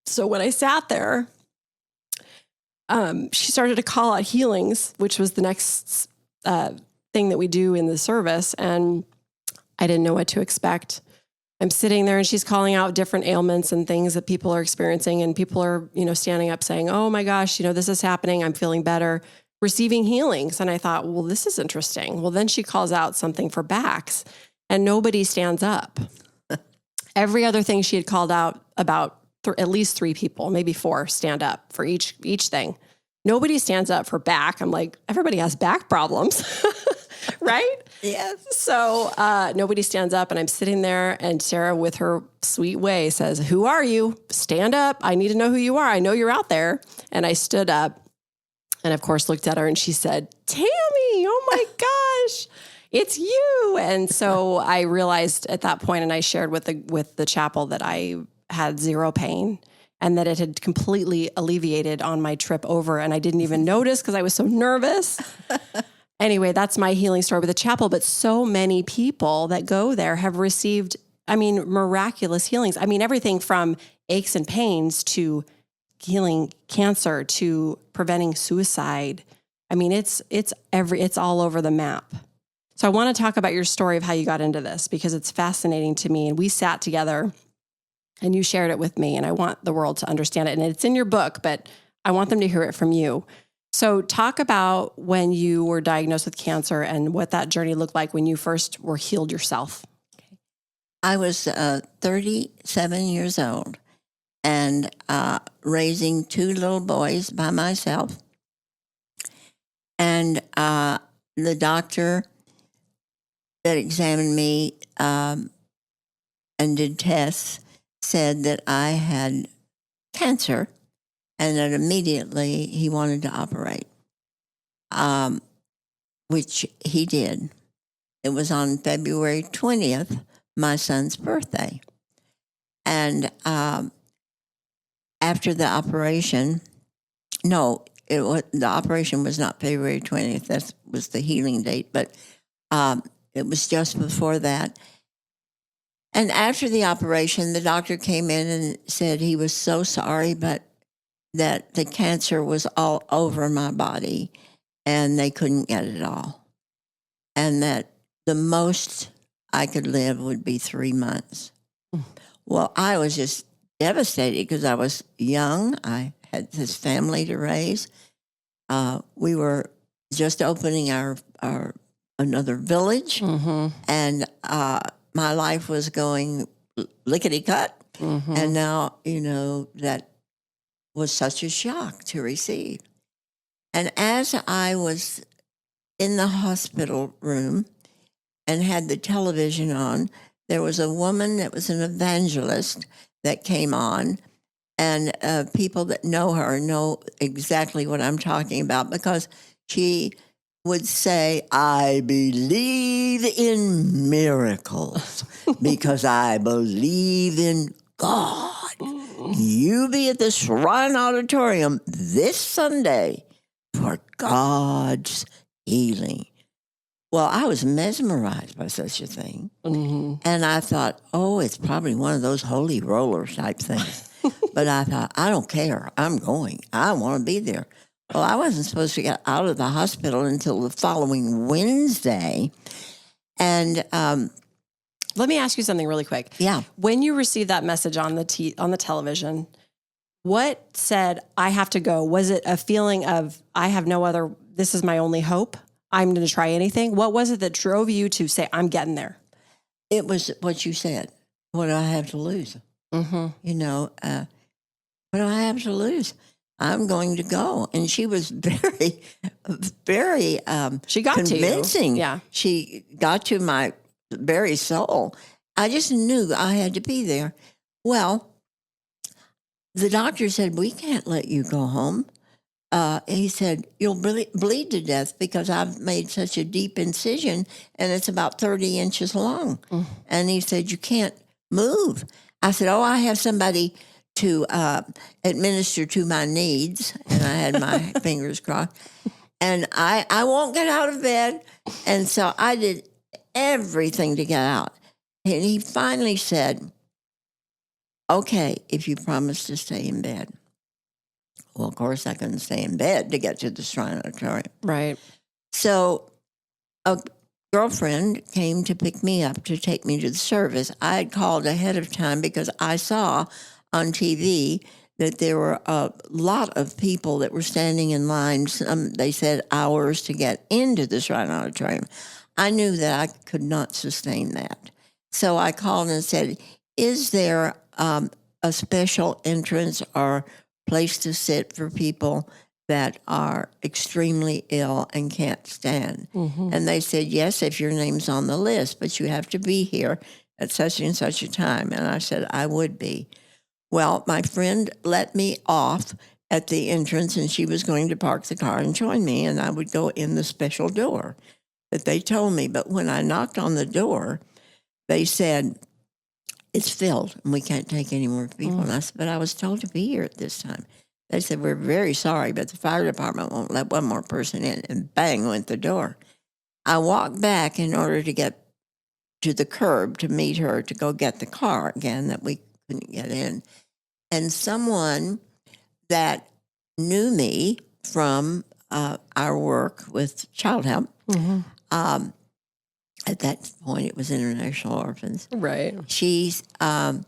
So when I sat there, she started to call out healings, which was the next thing that we do in the service, and I didn't know what to expect. I'm sitting there, and she's calling out different ailments and things that people are experiencing, and people are, standing up saying, oh my gosh, this is happening. I'm feeling better. Receiving healings. And I thought, well, this is interesting. Well, then she calls out something for backs, and nobody stands up. Every other thing she had called out about at least 3 people, maybe 4, stand up for each thing. Nobody stands up for back. I'm like, everybody has back problems, right? Yes. So nobody stands up, and I'm sitting there, and Sarah, with her sweet way, says, who are you? Stand up. I need to know who you are. I know you're out there. And I stood up. And of course, looked at her, and she said, Tammy, oh my gosh, it's you. And so I realized at that point, and I shared with the chapel, that I had zero pain and that it had completely alleviated on my trip over. And I didn't even notice because I was so nervous. Anyway, that's my healing story with the chapel. But so many people that go there have received, miraculous healings. Everything from aches and pains to healing cancer to preventing suicide. It's all over the map. So I want to talk about your story of how you got into this, because it's fascinating to me. And we sat together and you shared it with me, and I want the world to understand it. And it's in your book, but I want them to hear it from you. So talk about when you were diagnosed with cancer and what that journey looked like when you first were healed yourself. I was 37 years old and raising 2 little boys by myself. And the doctor that examined me and did tests said that I had cancer, and that immediately he wanted to operate, which he did. It was on February 20th, my son's birthday. And after the operation, the operation was not February 20th. That was the healing date, but it was just before that. And after the operation, the doctor came in and said he was so sorry, but that the cancer was all over my body and they couldn't get it all. And that the most I could live would be 3 months. Well, I was just devastated because I was young. I had this family to raise. We were just opening our another village, and my life was going lickety-cut. And now, that was such a shock to receive. And as I was in the hospital room and had the television on, there was a woman that was an evangelist that came on, and people that know her know exactly what I'm talking about, because she would say, I believe in miracles because I believe in God. You be at the Shrine Auditorium this Sunday for God's healing. Well, I was mesmerized by such a thing. Mm-hmm. And I thought, oh, it's probably one of those holy roller type things. But I thought, I don't care. I'm going. I want to be there. Well, I wasn't supposed to get out of the hospital until the following Wednesday. And let me ask you something really quick. Yeah. When you received that message on the television, what said, I have to go? Was it a feeling of, I have no other, this is my only hope? I'm going to try anything? What was it that drove you to say, I'm getting there? It was what you said. What do I have to lose? Mm-hmm. You know, what do I have to lose? I'm going to go. And she was very, very she got convincing. To you. Yeah. She got to my very soul. I just knew I had to be there. Well, the doctor said, we can't let you go home. He said, you'll bleed to death because I've made such a deep incision and it's about 30 inches long. Mm. And he said, you can't move. I said, oh, I have somebody to administer to my needs. And I had my fingers crossed. And I won't get out of bed. And so I did everything to get out. And he finally said, okay, if you promise to stay in bed. Well, of course, I couldn't stay in bed to get to the Shrine Auditorium. Right. So a girlfriend came to pick me up to take me to the service. I had called ahead of time because I saw on TV that there were a lot of people that were standing in line. They said hours to get into the Shrine Auditorium. I knew that I could not sustain that. So I called and said, is there a special entrance or place to sit for people that are extremely ill and can't stand? Mm-hmm. And they said, yes, if your name's on the list, but you have to be here at such and such a time. And I said, I would be. Well, my friend let me off at the entrance, and she was going to park the car and join me, and I would go in the special door that they told me. But when I knocked on the door, they said, it's filled and we can't take any more people. And I said, but I was told to be here at this time. They said, we're very sorry, but the fire department won't let one more person in. And bang went the door. I walked back in order to get to the curb to meet her to go get the car again that we couldn't get in. And someone that knew me from our work with Childhelp, at that point, it was International Orphans. Right. She said,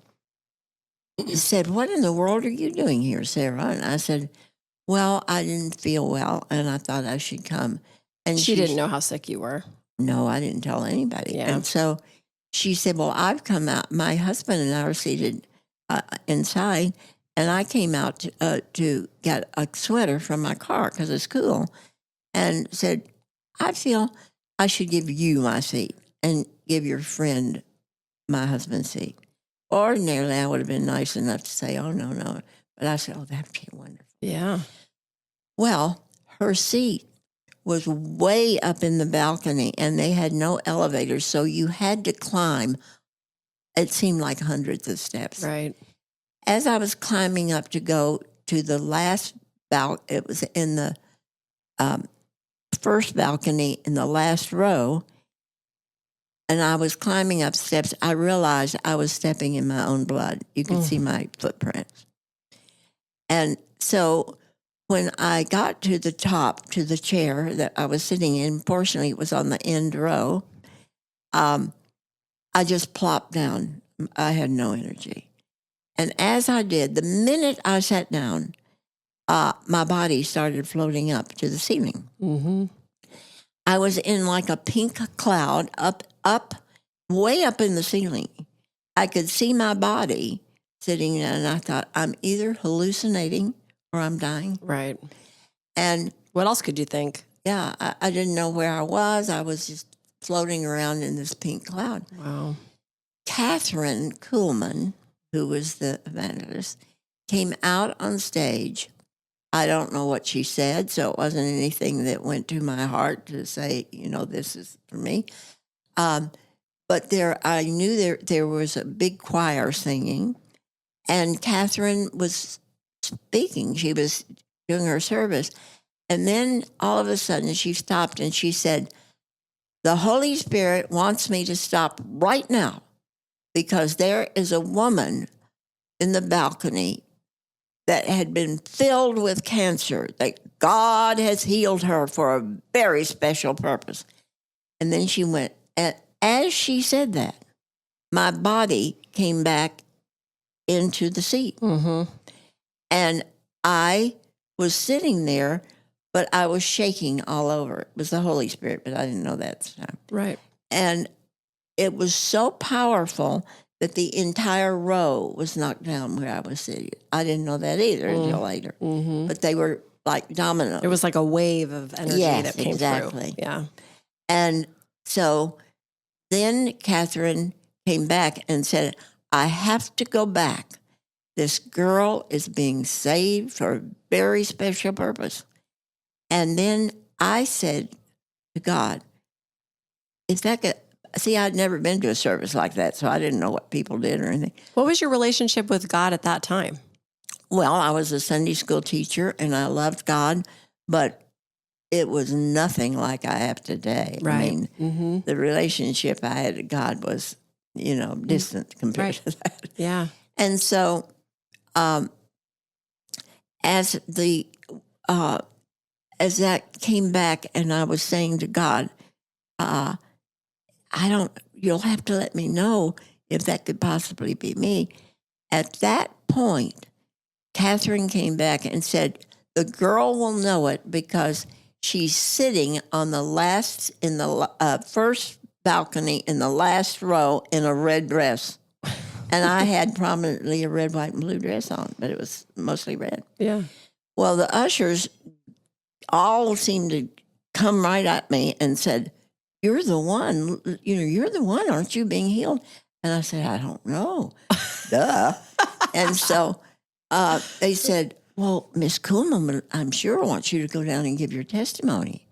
what in the world are you doing here, Sarah? And I said, well, I didn't feel well, and I thought I should come. And she didn't know how sick you were. No, I didn't tell anybody. Yeah. And so she said, well, I've come out. My husband and I are seated inside, and I came out to get a sweater from my car because it's cool, and said, I feel I should give you my seat and give your friend my husband's seat. Ordinarily, I would have been nice enough to say, oh, no. But I said, oh, that'd be wonderful. Yeah. Well, her seat was way up in the balcony, and they had no elevators, so you had to climb. It seemed like hundreds of steps. Right. As I was climbing up to go to the last it was in the first balcony in the last row, and I was climbing up steps, I realized I was stepping in my own blood. You could see my footprints. And so when I got to the top, to the chair that I was sitting in, fortunately it was on the end row, I just plopped down. I had no energy. And as I did, the minute I sat down, my body started floating up to the ceiling. Mm-hmm. I was in like a pink cloud up, way up in the ceiling. I could see my body sitting there, and I thought, I'm either hallucinating or I'm dying. Right. And what else could you think? Yeah, I didn't know where I was. I was just floating around in this pink cloud. Wow. Catherine Kuhlman, who was the evangelist, came out on stage I don't know what she said, so it wasn't anything that went to my heart to say, this is for me. But I knew there was a big choir singing, and Catherine was speaking. She was doing her service. And then all of a sudden she stopped and she said, "The Holy Spirit wants me to stop right now because there is a woman in the balcony that had been filled with cancer, that God has healed her for a very special purpose." And then she went, and as she said that, my body came back into the seat. Mm-hmm. And I was sitting there, but I was shaking all over. It was the Holy Spirit, but I didn't know that at the time. Right. And it was so powerful that the entire row was knocked down where I was sitting. I didn't know that either until later. Mm-hmm. But they were like dominoes. It was like a wave of energy that came exactly. through. Yeah. And so then Catherine came back and said, "I have to go back. This girl is being saved for a very special purpose." And then I said to God, if that could, see, I'd never been to a service like that, so I didn't know what people did or anything. What was your relationship with God at that time? Well, I was a Sunday school teacher and I loved God, but it was nothing like I have today. Right. I mean, the relationship I had to God was, distant compared to that. Yeah. And so, as that came back, and I was saying to God, you'll have to let me know if that could possibly be me. At that point, Catherine came back and said, "The girl will know it because she's sitting on in the first balcony in the last row in a red dress." And I had prominently a red, white, and blue dress on, but it was mostly red. Yeah. Well, the ushers all seemed to come right at me and said, "You're the one, you're the one, aren't you being healed?" And I said, "I don't know." Duh. And so they said, "Well, Miss Kuhlman, I'm sure wants you to go down and give your testimony."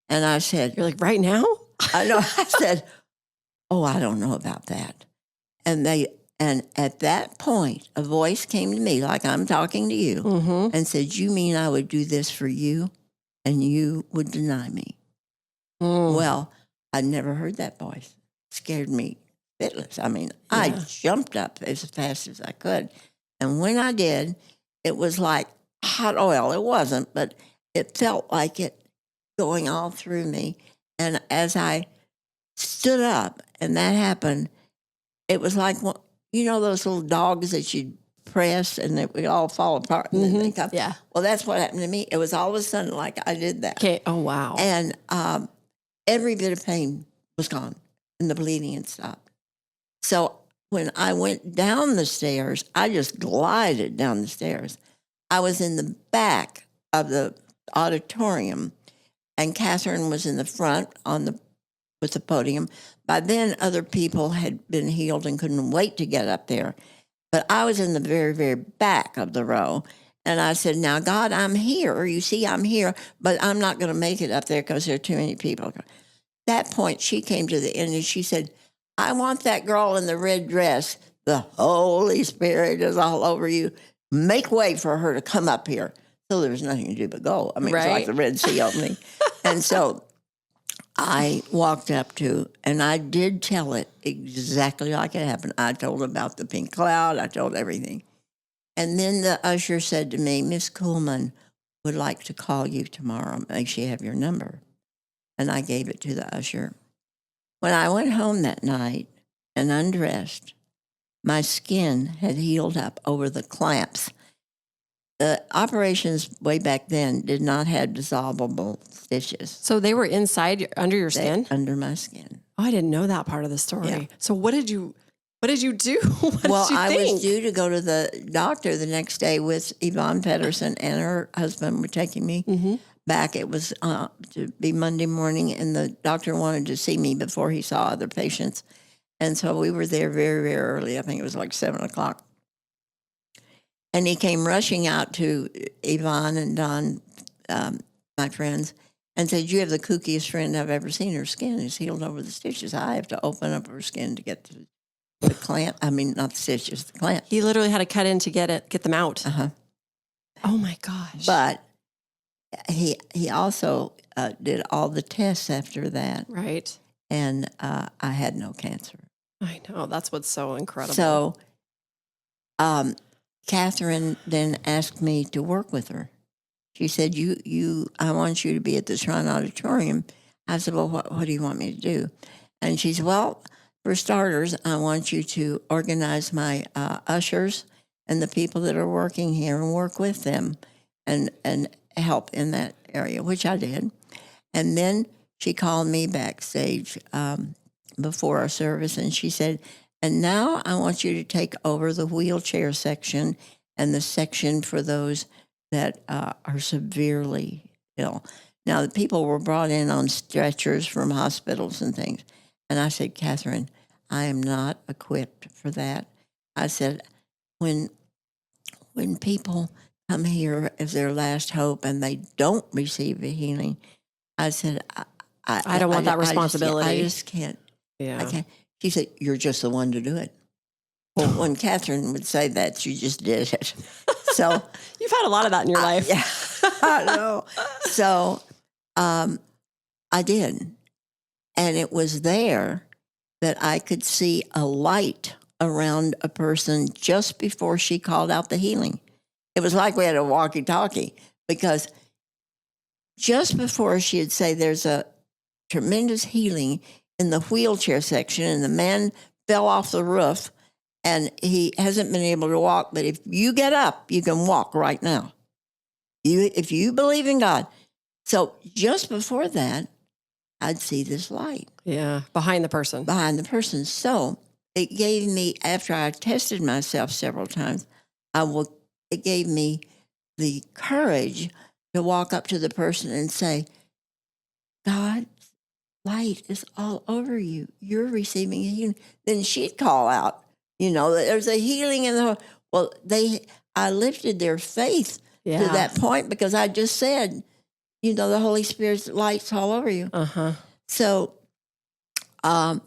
And I said, You're like, right now? I know. I said, "Oh, I don't know about that." And at that point, a voice came to me like I'm talking to you and said, "You mean I would do this for you and you would deny me?" Well, I'd never heard that voice. It scared me shitless. I mean, I jumped up as fast as I could. And when I did, it was like hot oil. It wasn't, but it felt like it going all through me. And as I stood up and that happened, it was like, those little dogs that you'd press and it would all fall apart and then they come. Yeah. Well, that's what happened to me. It was all of a sudden like I did that. Okay. Oh, wow. And every bit of pain was gone and the bleeding had stopped. So when I went down the stairs, I just glided down the stairs. I was in the back of the auditorium and Catherine was in the front with the podium. By then, other people had been healed and couldn't wait to get up there. But I was in the very, very back of the row. And I said, "Now, God, I'm here. You see, I'm here, but I'm not going to make it up there because there are too many people." At that point, she came to the end and she said, "I want that girl in the red dress. The Holy Spirit is all over you. Make way for her to come up here." So there was nothing to do but go. I mean, It's like the Red Sea opening. And so I walked up to, and I did tell it exactly like it happened. I told about the pink cloud. I told everything. And then the usher said to me, "Miss Kuhlman would like to call you tomorrow. Make sure you have your number." And I gave it to the usher. When I went home that night and undressed, my skin had healed up over the clamps. The operations way back then did not have dissolvable stitches. So they were inside under your skin? Under my skin. Oh, I didn't know that part of the story. Yeah. So what did you do? What did you I think? was due to go to the doctor the next day with Yvonne Pedersen and her husband were taking me back. It was to be Monday morning, and the doctor wanted to see me before he saw other patients. And so we were there very, very early. I think it was like 7 o'clock. And he came rushing out to Yvonne and Don, my friends, and said, "You have the kookiest friend I've ever seen. Her skin is healed over the stitches. I have to open up her skin to get the clamp. I mean, not the stitches, the clamp." He literally had to cut in to get them out. Uh-huh. Oh my gosh. But he also did all the tests after that. Right. And I had no cancer. I know. That's what's so incredible. So Catherine then asked me to work with her. She said, I want you to be at the Shrine Auditorium. I said, "Well, what do you want me to do?" And she said, "Well, for starters, I want you to organize my ushers and the people that are working here and work with them and help in that area," which I did. And then she called me backstage before our service, and she said, "And now I want you to take over the wheelchair section and the section for those that are severely ill." Now, the people were brought in on stretchers from hospitals and things. And I said, "Catherine, I am not equipped for that." I said, when people come here as their last hope and they don't receive a healing, I said, I don't want that responsibility. I just can't. Yeah. I can't. She said, "You're just the one to do it." Well, when Catherine would say that, she just did it. So You've had a lot of that in your life. Yeah, I know. So I did. And it was there that I could see a light around a person just before she called out the healing. It was like we had a walkie-talkie, because just before she'd say there's a tremendous healing in the wheelchair section, and the man fell off the roof and he hasn't been able to walk, but if you get up, you can walk right now. If you believe in God. So just before that, I'd see this light. Yeah, behind the person. Behind the person. So it gave me, after I tested myself several times, it gave me the courage to walk up to the person and say, "God's light is all over you. You're receiving a healing." Then she'd call out, "There's a healing in the..." Well, I lifted their faith to that point, because I just said, the Holy Spirit's light's all over you. Uh-huh. So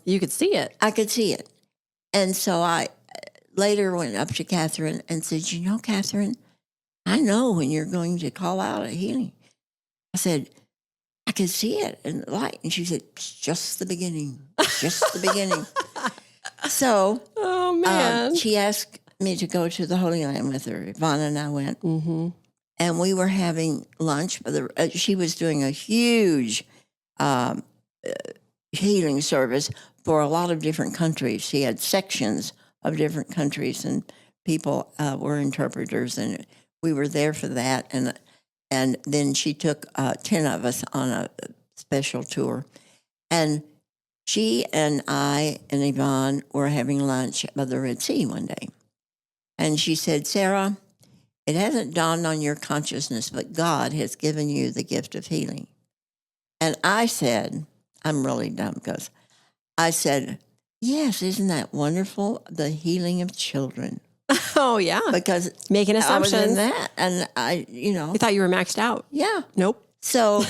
you could see it. I could see it. And so I later went up to Catherine and said, "Catherine, I know when you're going to call out a healing." I said, "I could see it in the light." And she said, "It's just the beginning. Just the beginning." So Oh, man. she asked me to go to the Holy Land with her. Yvonne and I went. Mm-hmm. And we were having lunch. She was doing a huge healing service for a lot of different countries. She had sections of different countries, and people were interpreters, and we were there for that. And then she took 10 of us on a special tour. And she and I and Yvonne were having lunch by the Red Sea one day. And she said, "Sarah, it hasn't dawned on your consciousness, but God has given you the gift of healing." And I said, I'm really dumb, because I said, "Yes, isn't that wonderful? The healing of children." Oh, yeah. Because making I was assumptions. in that, and You thought you were maxed out. Yeah. Nope. So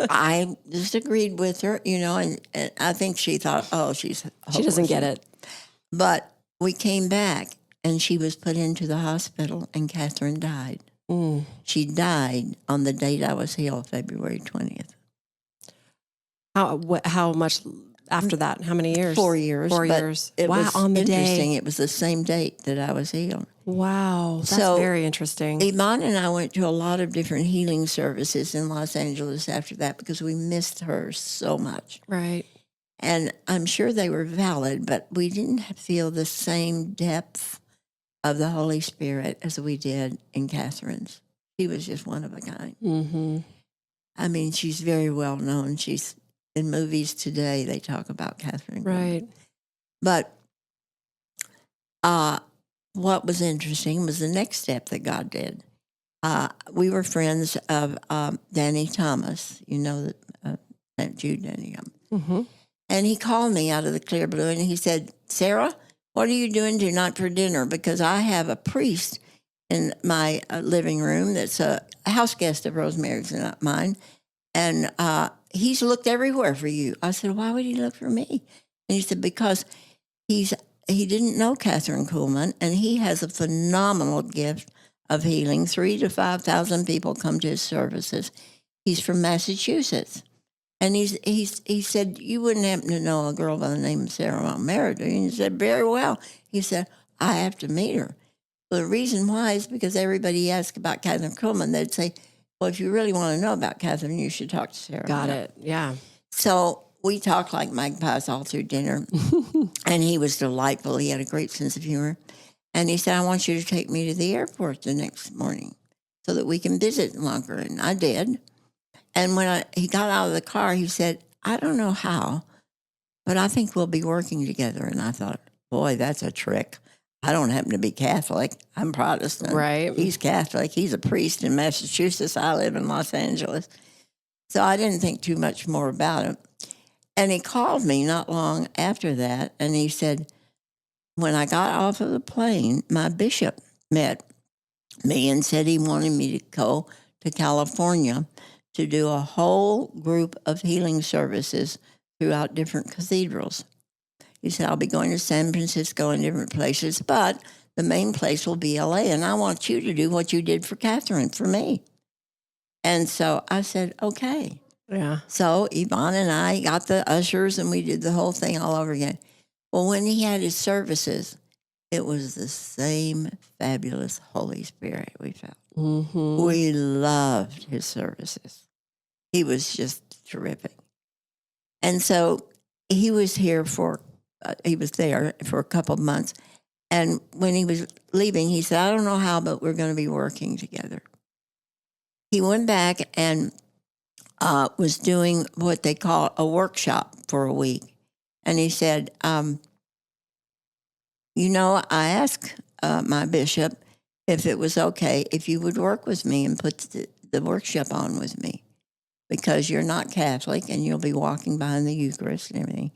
I just agreed with her, and I think she thought, "Oh, she doesn't get it." But we came back, and she was put into the hospital, and Catherine died. Mm. She died on the date I was healed, February 20th. How much after that? How many years? 4 years. 4 years. It Wow, was on the interesting. day. It was the same date that I was healed. Wow, that's So, very interesting. Yvonne and I went to a lot of different healing services in Los Angeles after that, because we missed her so much. Right. And I'm sure they were valid, but we didn't feel the same depth of the Holy Spirit as we did in Catherine's. She was just one of a kind. Mm-hmm. I mean, she's very well known. She's in movies today. They talk about Catherine. Right. But what was interesting was the next step that God did. We were friends of Danny Thomas, St. Jude Danny. Mm-hmm. And he called me out of the clear blue, and he said, "Sarah, what are you doing tonight for dinner? Because I have a priest in my living room that's a house guest of Rosemary's and not mine. And he's looked everywhere for you. I said, why would he look for me? And he said, because he didn't know Catherine Kuhlman, and he has a phenomenal gift of healing. 3,000 to 5,000 people come to his services. He's from Massachusetts. And he said, you wouldn't happen to know a girl by the name of Sara O'Meara, do you? And he said, very well. He said, I have to meet her. Well, the reason why is because everybody asked about Catherine Kuhlman. They'd say, well, if you really want to know about Catherine, you should talk to Sara. Got it. Yeah. So we talked like magpies all through dinner. And he was delightful. He had a great sense of humor. And he said, I want you to take me to the airport the next morning so that we can visit longer. And I did. And when he got out of the car, he said, I don't know how, but I think we'll be working together. And I thought, boy, that's a trick. I don't happen to be Catholic. I'm Protestant. Right. He's Catholic. He's a priest in Massachusetts. I live in Los Angeles. So I didn't think too much more about it. And he called me not long after that, and he said, when I got off of the plane, my bishop met me and said he wanted me to go to California to do a whole group of healing services throughout different cathedrals. He said, I'll be going to San Francisco and different places, but the main place will be LA, and I want you to do what you did for Catherine, for me. And so I said, okay. Yeah. So Yvonne and I got the ushers, and we did the whole thing all over again. Well, when he had his services, it was the same fabulous Holy Spirit we felt. Mm-hmm. We loved his services. He was just terrific. And so he was there for a couple of months. And when he was leaving, he said, I don't know how, but we're going to be working together. He went back and was doing what they call a workshop for a week. And he said, I asked my bishop if it was okay if you would work with me and put the workshop on with me, because you're not Catholic and you'll be walking behind the Eucharist and everything.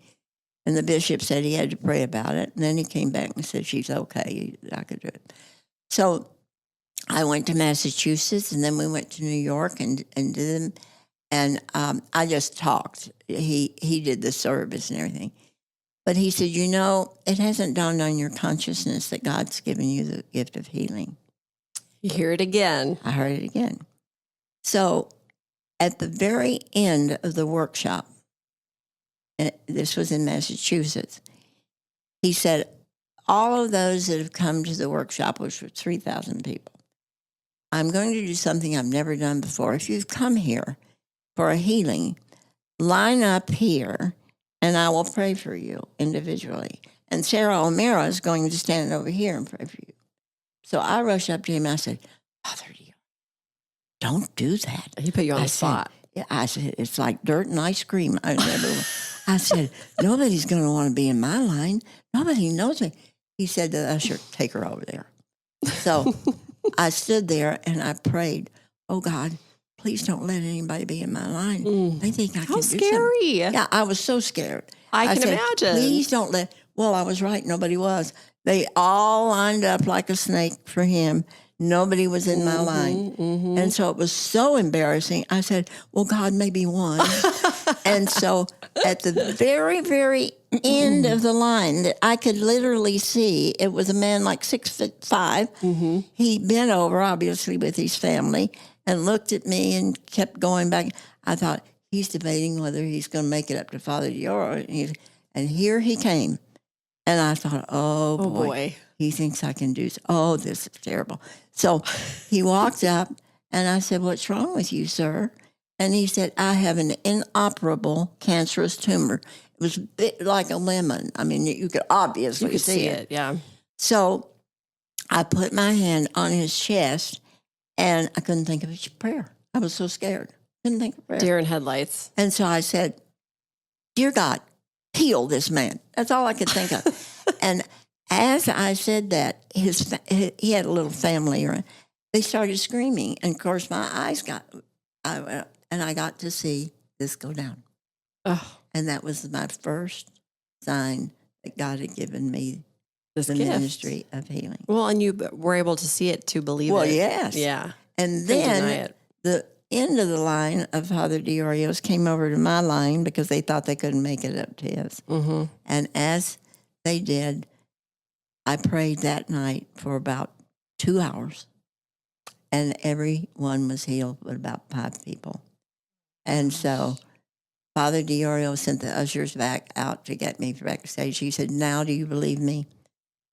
And the bishop said he had to pray about it. And then he came back and said, she's okay, I could do it. So I went to Massachusetts, and then we went to New York and did them. And I just talked. He did the service and everything. But he said, it hasn't dawned on your consciousness that God's given you the gift of healing. You hear it again. I heard it again. So at the very end of the workshop, this was in Massachusetts, he said, all of those that have come to the workshop, which were 3,000 people, I'm going to do something I've never done before. If you've come here for a healing, line up here, and I will pray for you individually. And Sara O'Meara is going to stand over here and pray for you. So I rushed up to him and I said, Father, don't do that. He put you on the spot. I said, it's like dirt and ice cream. I said, nobody's going to want to be in my line. Nobody knows me. He said to the usher, take her over there. So I stood there and I prayed, oh God, please don't let anybody be in my line. They think I can do something. How scary. Yeah, I was so scared. I can said, imagine. Please don't let, well, I was right. Nobody was. They all lined up like a snake for him. Nobody was in my line. And so it was so embarrassing. I said, well, God, maybe one. And so at the very, very end of the line that I could literally see, it was a man like 6'5". He bent over, obviously, with his family and looked at me and kept going back. I thought, he's debating whether he's going to make it up to Father Dior. And here he came. And I thought, oh boy. He thinks I can do this. Oh, this is terrible. So he walked up, and I said, what's wrong with you, sir? And he said, I have an inoperable cancerous tumor. It was big, like a lemon. I mean, you could obviously see it. Yeah. So I put my hand on his chest, and I couldn't think of a prayer. I was so scared. Couldn't think of a prayer. Deer in headlights. And so I said, dear God, heal this man. That's all I could think of. And as I said that, he had a little family around. They started screaming, and of course my eyes I got to see this go down. Oh. And that was my first sign that God had given me This the gift. ministry of healing. Well, and you were able to see it to believe it. Well, yes. Yeah. And Couldn't deny then it. the end of the line of Father DiOrio's came over to my line because they thought they couldn't make it up to his. Mm-hmm. And as they did, I prayed that night for about 2 hours. And everyone was healed but about 5 people. And so Father DiOrio sent the ushers back out to get me backstage. He said, "Now do you believe me?"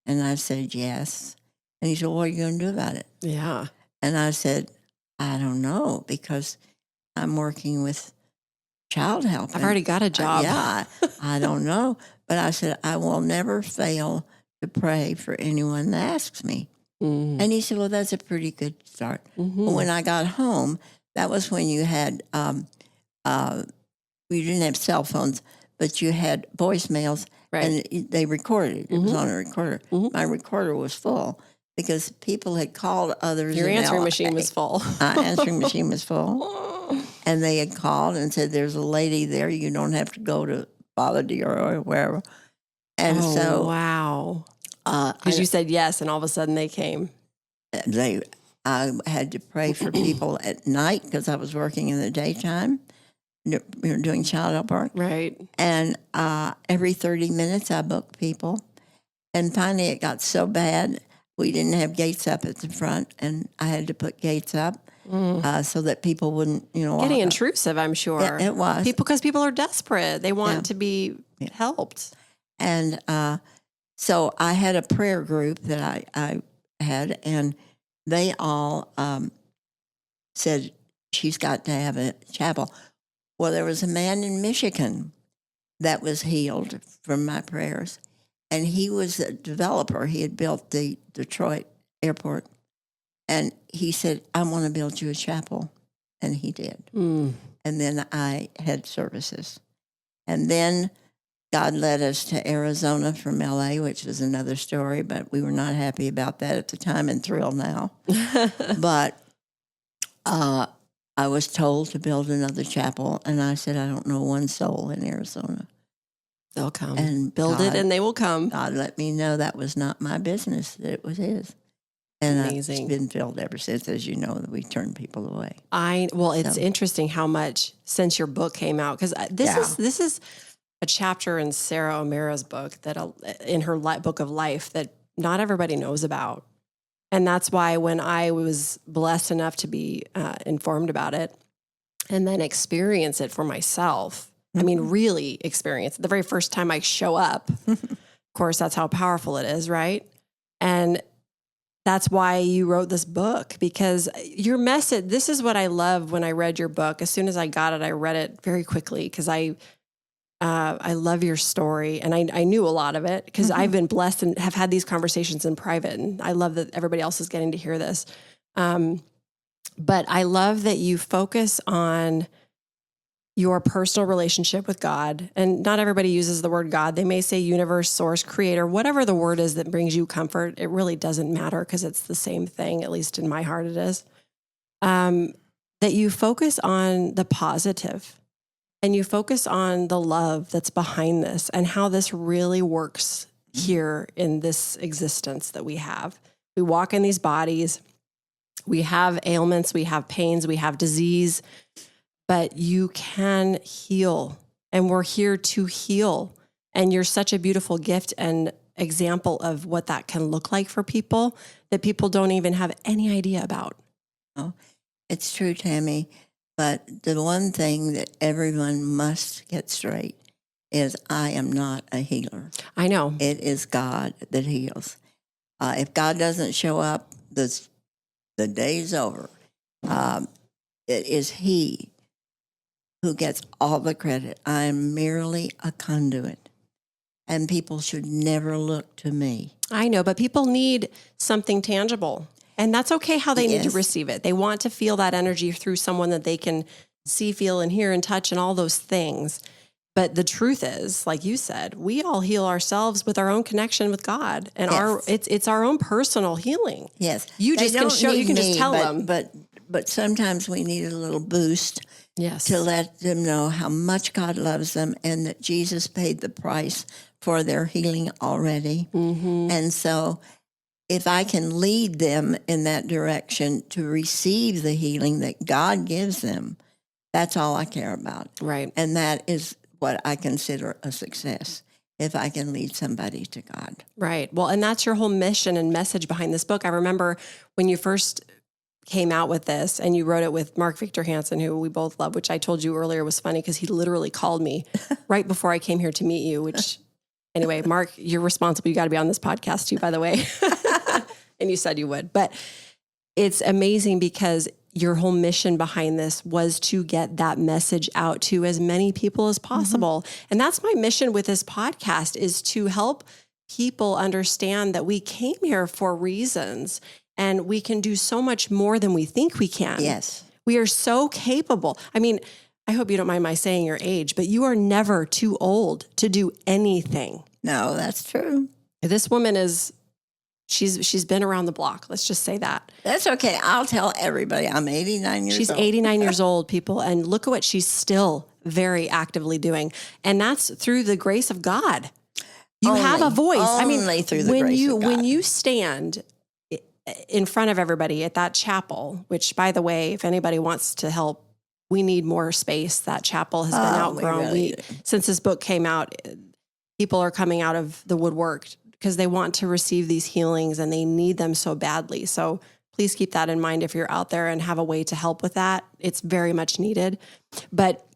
And I said, "Yes." And he said, "What are you going to do about it?" Yeah. And I said, "I don't know, because I'm working with Childhelp. I've already got a job. I don't know." But I said, "I will never fail to pray for anyone that asks me." Mm-hmm. And he said, "Well, that's a pretty good start." Mm-hmm. But when I got home, that was when you had, you didn't have cell phones, but you had voicemails, Right. and they recorded. It was Mhm. on a recorder. Mhm. My recorder was full because people had called others. Your in answering LA. machine was full. My answering machine was full. And they had called and said, "There's a lady there. You don't have to go to Father Dior or wherever." And Oh, so wow. I Because you said yes, and all of a sudden they came. had to pray for people at night because I was working in the daytime, doing child help work. Right. And every 30 minutes I booked people. And finally it got so bad, we didn't have gates up at the front, and I had to put gates up so that people wouldn't, Getting walk up. intrusive, I'm sure. Yeah, it was. Because people are desperate. They want Yeah. to be helped. And so I had a prayer group that I had, and they all said, "She's got to have a chapel." Well, there was a man in Michigan that was healed from my prayers, and he was a developer. He had built the Detroit airport, and he said, "I want to build you a chapel," and he did. Mm. And then I had services. And then God led us to Arizona from LA, which is another story, but we were not happy about that at the time and thrilled now. But I was told to build another chapel, and I said, "I don't know one soul in Arizona." They'll come. And Build it and they will come. God let me know that was not my business, that it was his. And Amazing. it's been filled ever since, as you know, that we turn people away. It's interesting how much since your book came out, because this is a chapter in Sara O'Meara's book in her book of life that not everybody knows about. And that's why when I was blessed enough to be informed about it and then experience it for myself, I mean, really experience it. The very first time I show up, of course, that's how powerful it is, right? And that's why you wrote this book, because your message, this is what I love when I read your book. As soon as I got it, I read it very quickly because I love your story, and I knew a lot of it because I've been blessed and have had these conversations in private, and I love that everybody else is getting to hear this. But I love that you focus on your personal relationship with God, and not everybody uses the word God. They may say universe, source, creator, whatever the word is that brings you comfort. It really doesn't matter because it's the same thing, at least in my heart it is. That you focus on the positive. And you focus on the love that's behind this and how this really works here in this existence that we have. We walk in these bodies. We have ailments. We have pains. We have disease. But you can heal. And we're here to heal. And you're such a beautiful gift and example of what that can look like for people that people don't even have any idea about. Oh, it's true, Tammy. But the one thing that everyone must get straight is I am not a healer. I know. It is God that heals. If God doesn't show up, the day's over. It is He who gets all the credit. I am merely a conduit. And people should never look to me. I know, but people need something tangible. And that's okay how they need to receive it. They want to feel that energy through someone that they can see, feel, and hear, and touch, and all those things. But the truth is, like you said, we all heal ourselves with our own connection with God, and it's our own personal healing. Yes, you just can show. You can just tell them. But but sometimes we need a little boost Yes. to let them know how much God loves them and that Jesus paid the price for their healing already. And so if I can lead them in that direction to receive the healing that God gives them, that's all I care about. Right. And that is what I consider a success, if I can lead somebody to God. Right. Well, and that's your whole mission and message behind this book. I remember when you first came out with this and you wrote it with Mark Victor Hansen, who we both love, which I told you earlier was funny because he literally called me right before I came here to meet you, which anyway, Mark, you're responsible. You got to be on this podcast too, by the way. And you said you would, but it's amazing because your whole mission behind this was to get that message out to as many people as possible. And that's my mission with this podcast, is to help people understand that we came here for reasons and we can do so much more than we think we can. Yes. We are so capable. I mean, I hope you don't mind my saying your age, but you are never too old to do anything. No, that's true. This woman is, she's been around the block. Let's just say that. That's okay. I'll tell everybody I'm 89 years old. She's 89 years old, people. And look at what she's still very actively doing. And that's through the grace of God. You have a voice. Only through the when grace you of God. when you stand in front of everybody at that chapel, which, by the way, if anybody wants to help, we need more space. That chapel has been outgrown. really do. Since this book came out, people are coming out of the woodwork because they want to receive these healings and they need them so badly. So please keep that in mind if you're out there and have a way to help with that. It's very much needed. But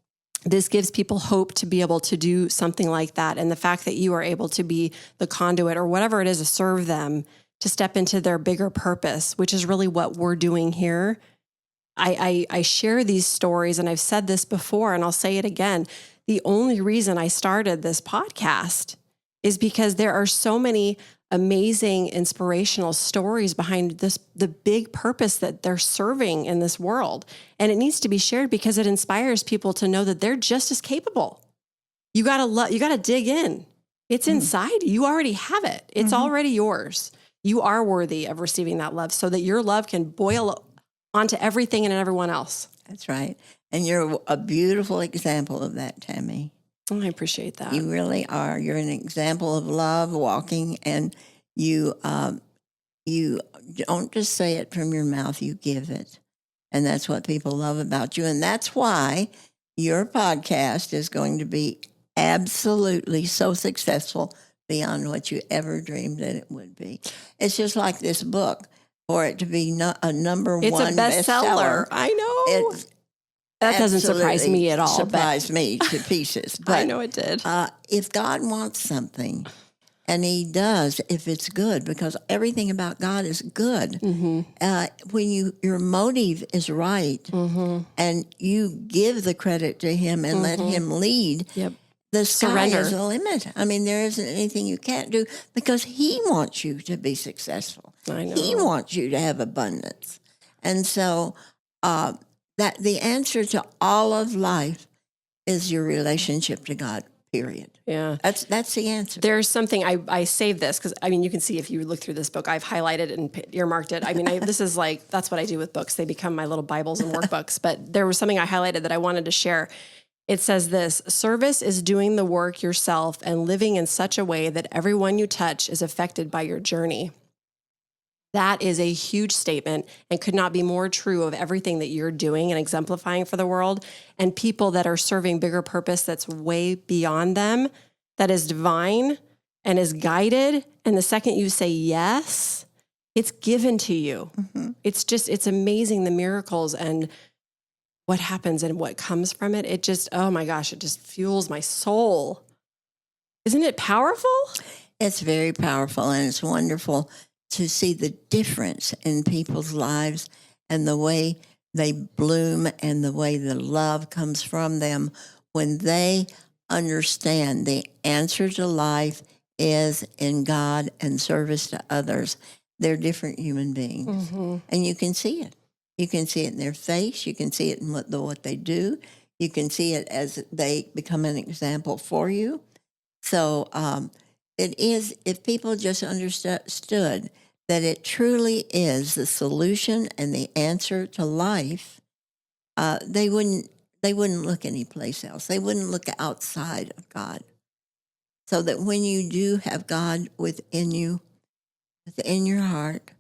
this gives people hope to be able to do something like that. And the fact that you are able to be the conduit or whatever it is to serve them, to step into their bigger purpose, which is really what we're doing here. I share these stories, and I've said this before, and I'll say it again. The only reason I started this podcast is because there are so many amazing, inspirational stories behind the big purpose that they're serving in this world. And it needs to be shared because it inspires people to know that they're just as capable. You gotta dig in. It's inside. You already have it. It's already yours. You are worthy of receiving that love so that your love can boil onto everything and everyone else. That's right. And you're a beautiful example of that, Tammy. Oh, I appreciate that. You really are. You're an example of love walking, and you don't just say it from your mouth, you give it. And that's what people love about you. And that's why your podcast is going to be absolutely so successful beyond what you ever dreamed that it would be. It's just like this book. For it to be a number one bestseller. I know. That doesn't surprise me at all. Surprised me to pieces. But I know it did. If God wants something, and He does, if it's good, because everything about God is good. When your motive is right, and you give the credit to Him and let Him lead. The sky is the limit. I mean, there isn't anything you can't do because He wants you to be successful. I know. He wants you to have abundance. And so that the answer to all of life is your relationship to God, period. Yeah. That's the answer. There's something, I saved this because, I mean, you can see if you look through this book, I've highlighted and earmarked it. I mean, this is like, that's what I do with books. They become my little Bibles and workbooks. But there was something I highlighted that I wanted to share. It says this: service is doing the work yourself and living in such a way that everyone you touch is affected by your journey. That is a huge statement and could not be more true of everything that you're doing and exemplifying for the world, and people that are serving bigger purpose that's way beyond them, that is divine and is guided. And the second you say yes, it's given to you. It's amazing, the miracles and what happens and what comes from it. It just, oh my gosh, it just fuels my soul. Isn't it powerful? It's very powerful, and it's wonderful to see the difference in people's lives and the way they bloom and the way the love comes from them when they understand the answer to life is in God and service to others. They're different human beings, and you can see it. You can see it in their face. You can see it in what they do. You can see it as they become an example for you. So it is, if people just understood that it truly is the solution and the answer to life, they wouldn't look anyplace else. They wouldn't look outside of God. So that when you do have God within you, within your heart,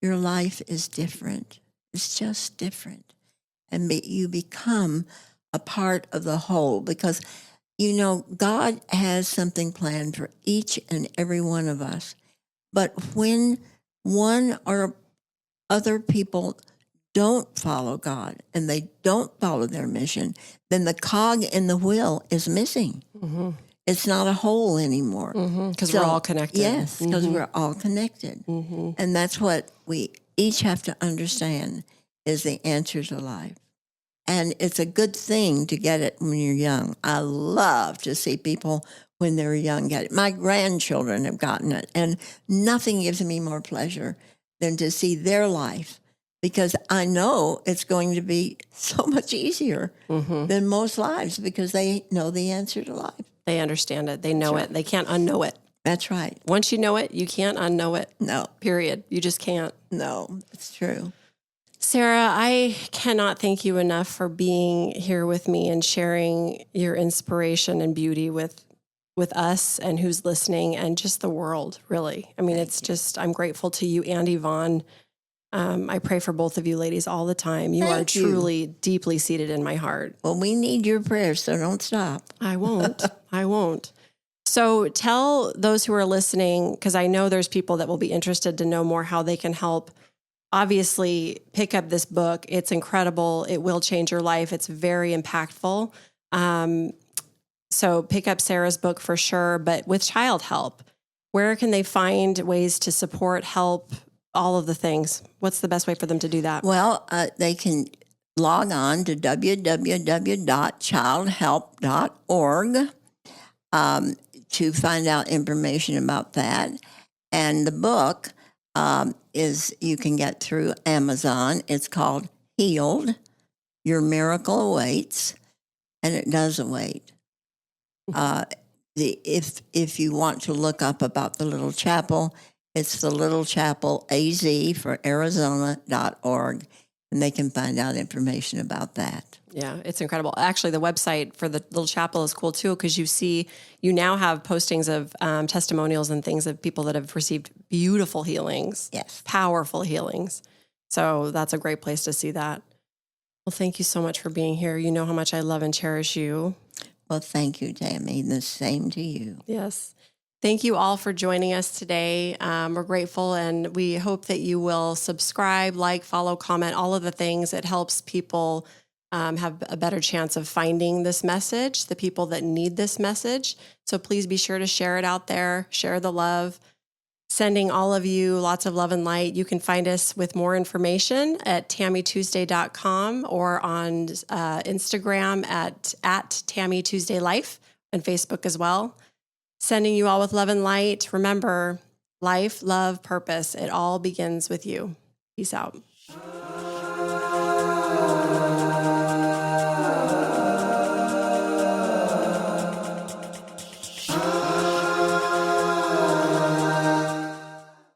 your life is different. It's just different. And you become a part of the whole, because, God has something planned for each and every one of us. But when one or other people don't follow God and they don't follow their mission, then the cog in the wheel is missing. Mm-hmm. It's not a whole anymore. Because we're all connected. Yes, because we're all connected. Mm-hmm. And that's what we each have to understand is the answer to life. And it's a good thing to get it when you're young. I love to see people when they're young get it. My grandchildren have gotten it, and nothing gives me more pleasure than to see their life, because I know it's going to be so much easier than most lives, because they know the answer to life. They understand it. They know it. They can't unknow it. That's right. Once you know it, you can't unknow it. No. Period. You just can't. No, it's true. Sarah, I cannot thank you enough for being here with me and sharing your inspiration and beauty with us and who's listening and just the world, really. I mean, I'm grateful to you and Yvonne. I pray for both of you ladies all the time. You are truly deeply seated in my heart. Well, we need your prayers, so don't stop. I won't. I won't. So tell those who are listening, because I know there's people that will be interested to know more how they can help. Obviously, pick up this book. It's incredible. It will change your life. It's very impactful. So pick up Sarah's book for sure. But with Childhelp, where can they find ways to support, help, all of the things? What's the best way for them to do that? Well, they can log on to www.childhelp.org to find out information about that. And the book you can get through Amazon. It's called Healed, Your Miracle Awaits, and it does await. If you want to look up about the Little Chapel, it's the Little Chapel AZ for Arizona.org, and they can find out information about that. Yeah, it's incredible. Actually, the website for the Little Chapel is cool too, because you now have postings of testimonials and things of people that have received beautiful healings. Yes. Powerful healings. So that's a great place to see that. Well, thank you so much for being here. You know how much I love and cherish you. Well, thank you, Tammy. The same to you. Yes. Thank you all for joining us today. We're grateful, and we hope that you will subscribe, like, follow, comment, all of the things. It helps people have a better chance of finding this message, the people that need this message. So please be sure to share it out there, share the love. Sending all of you lots of love and light. You can find us with more information at TammyTuesday.com or on Instagram at TammyTuesdayLife and Facebook as well. Sending you all with love and light. Remember, life, love, purpose, it all begins with you. Peace out.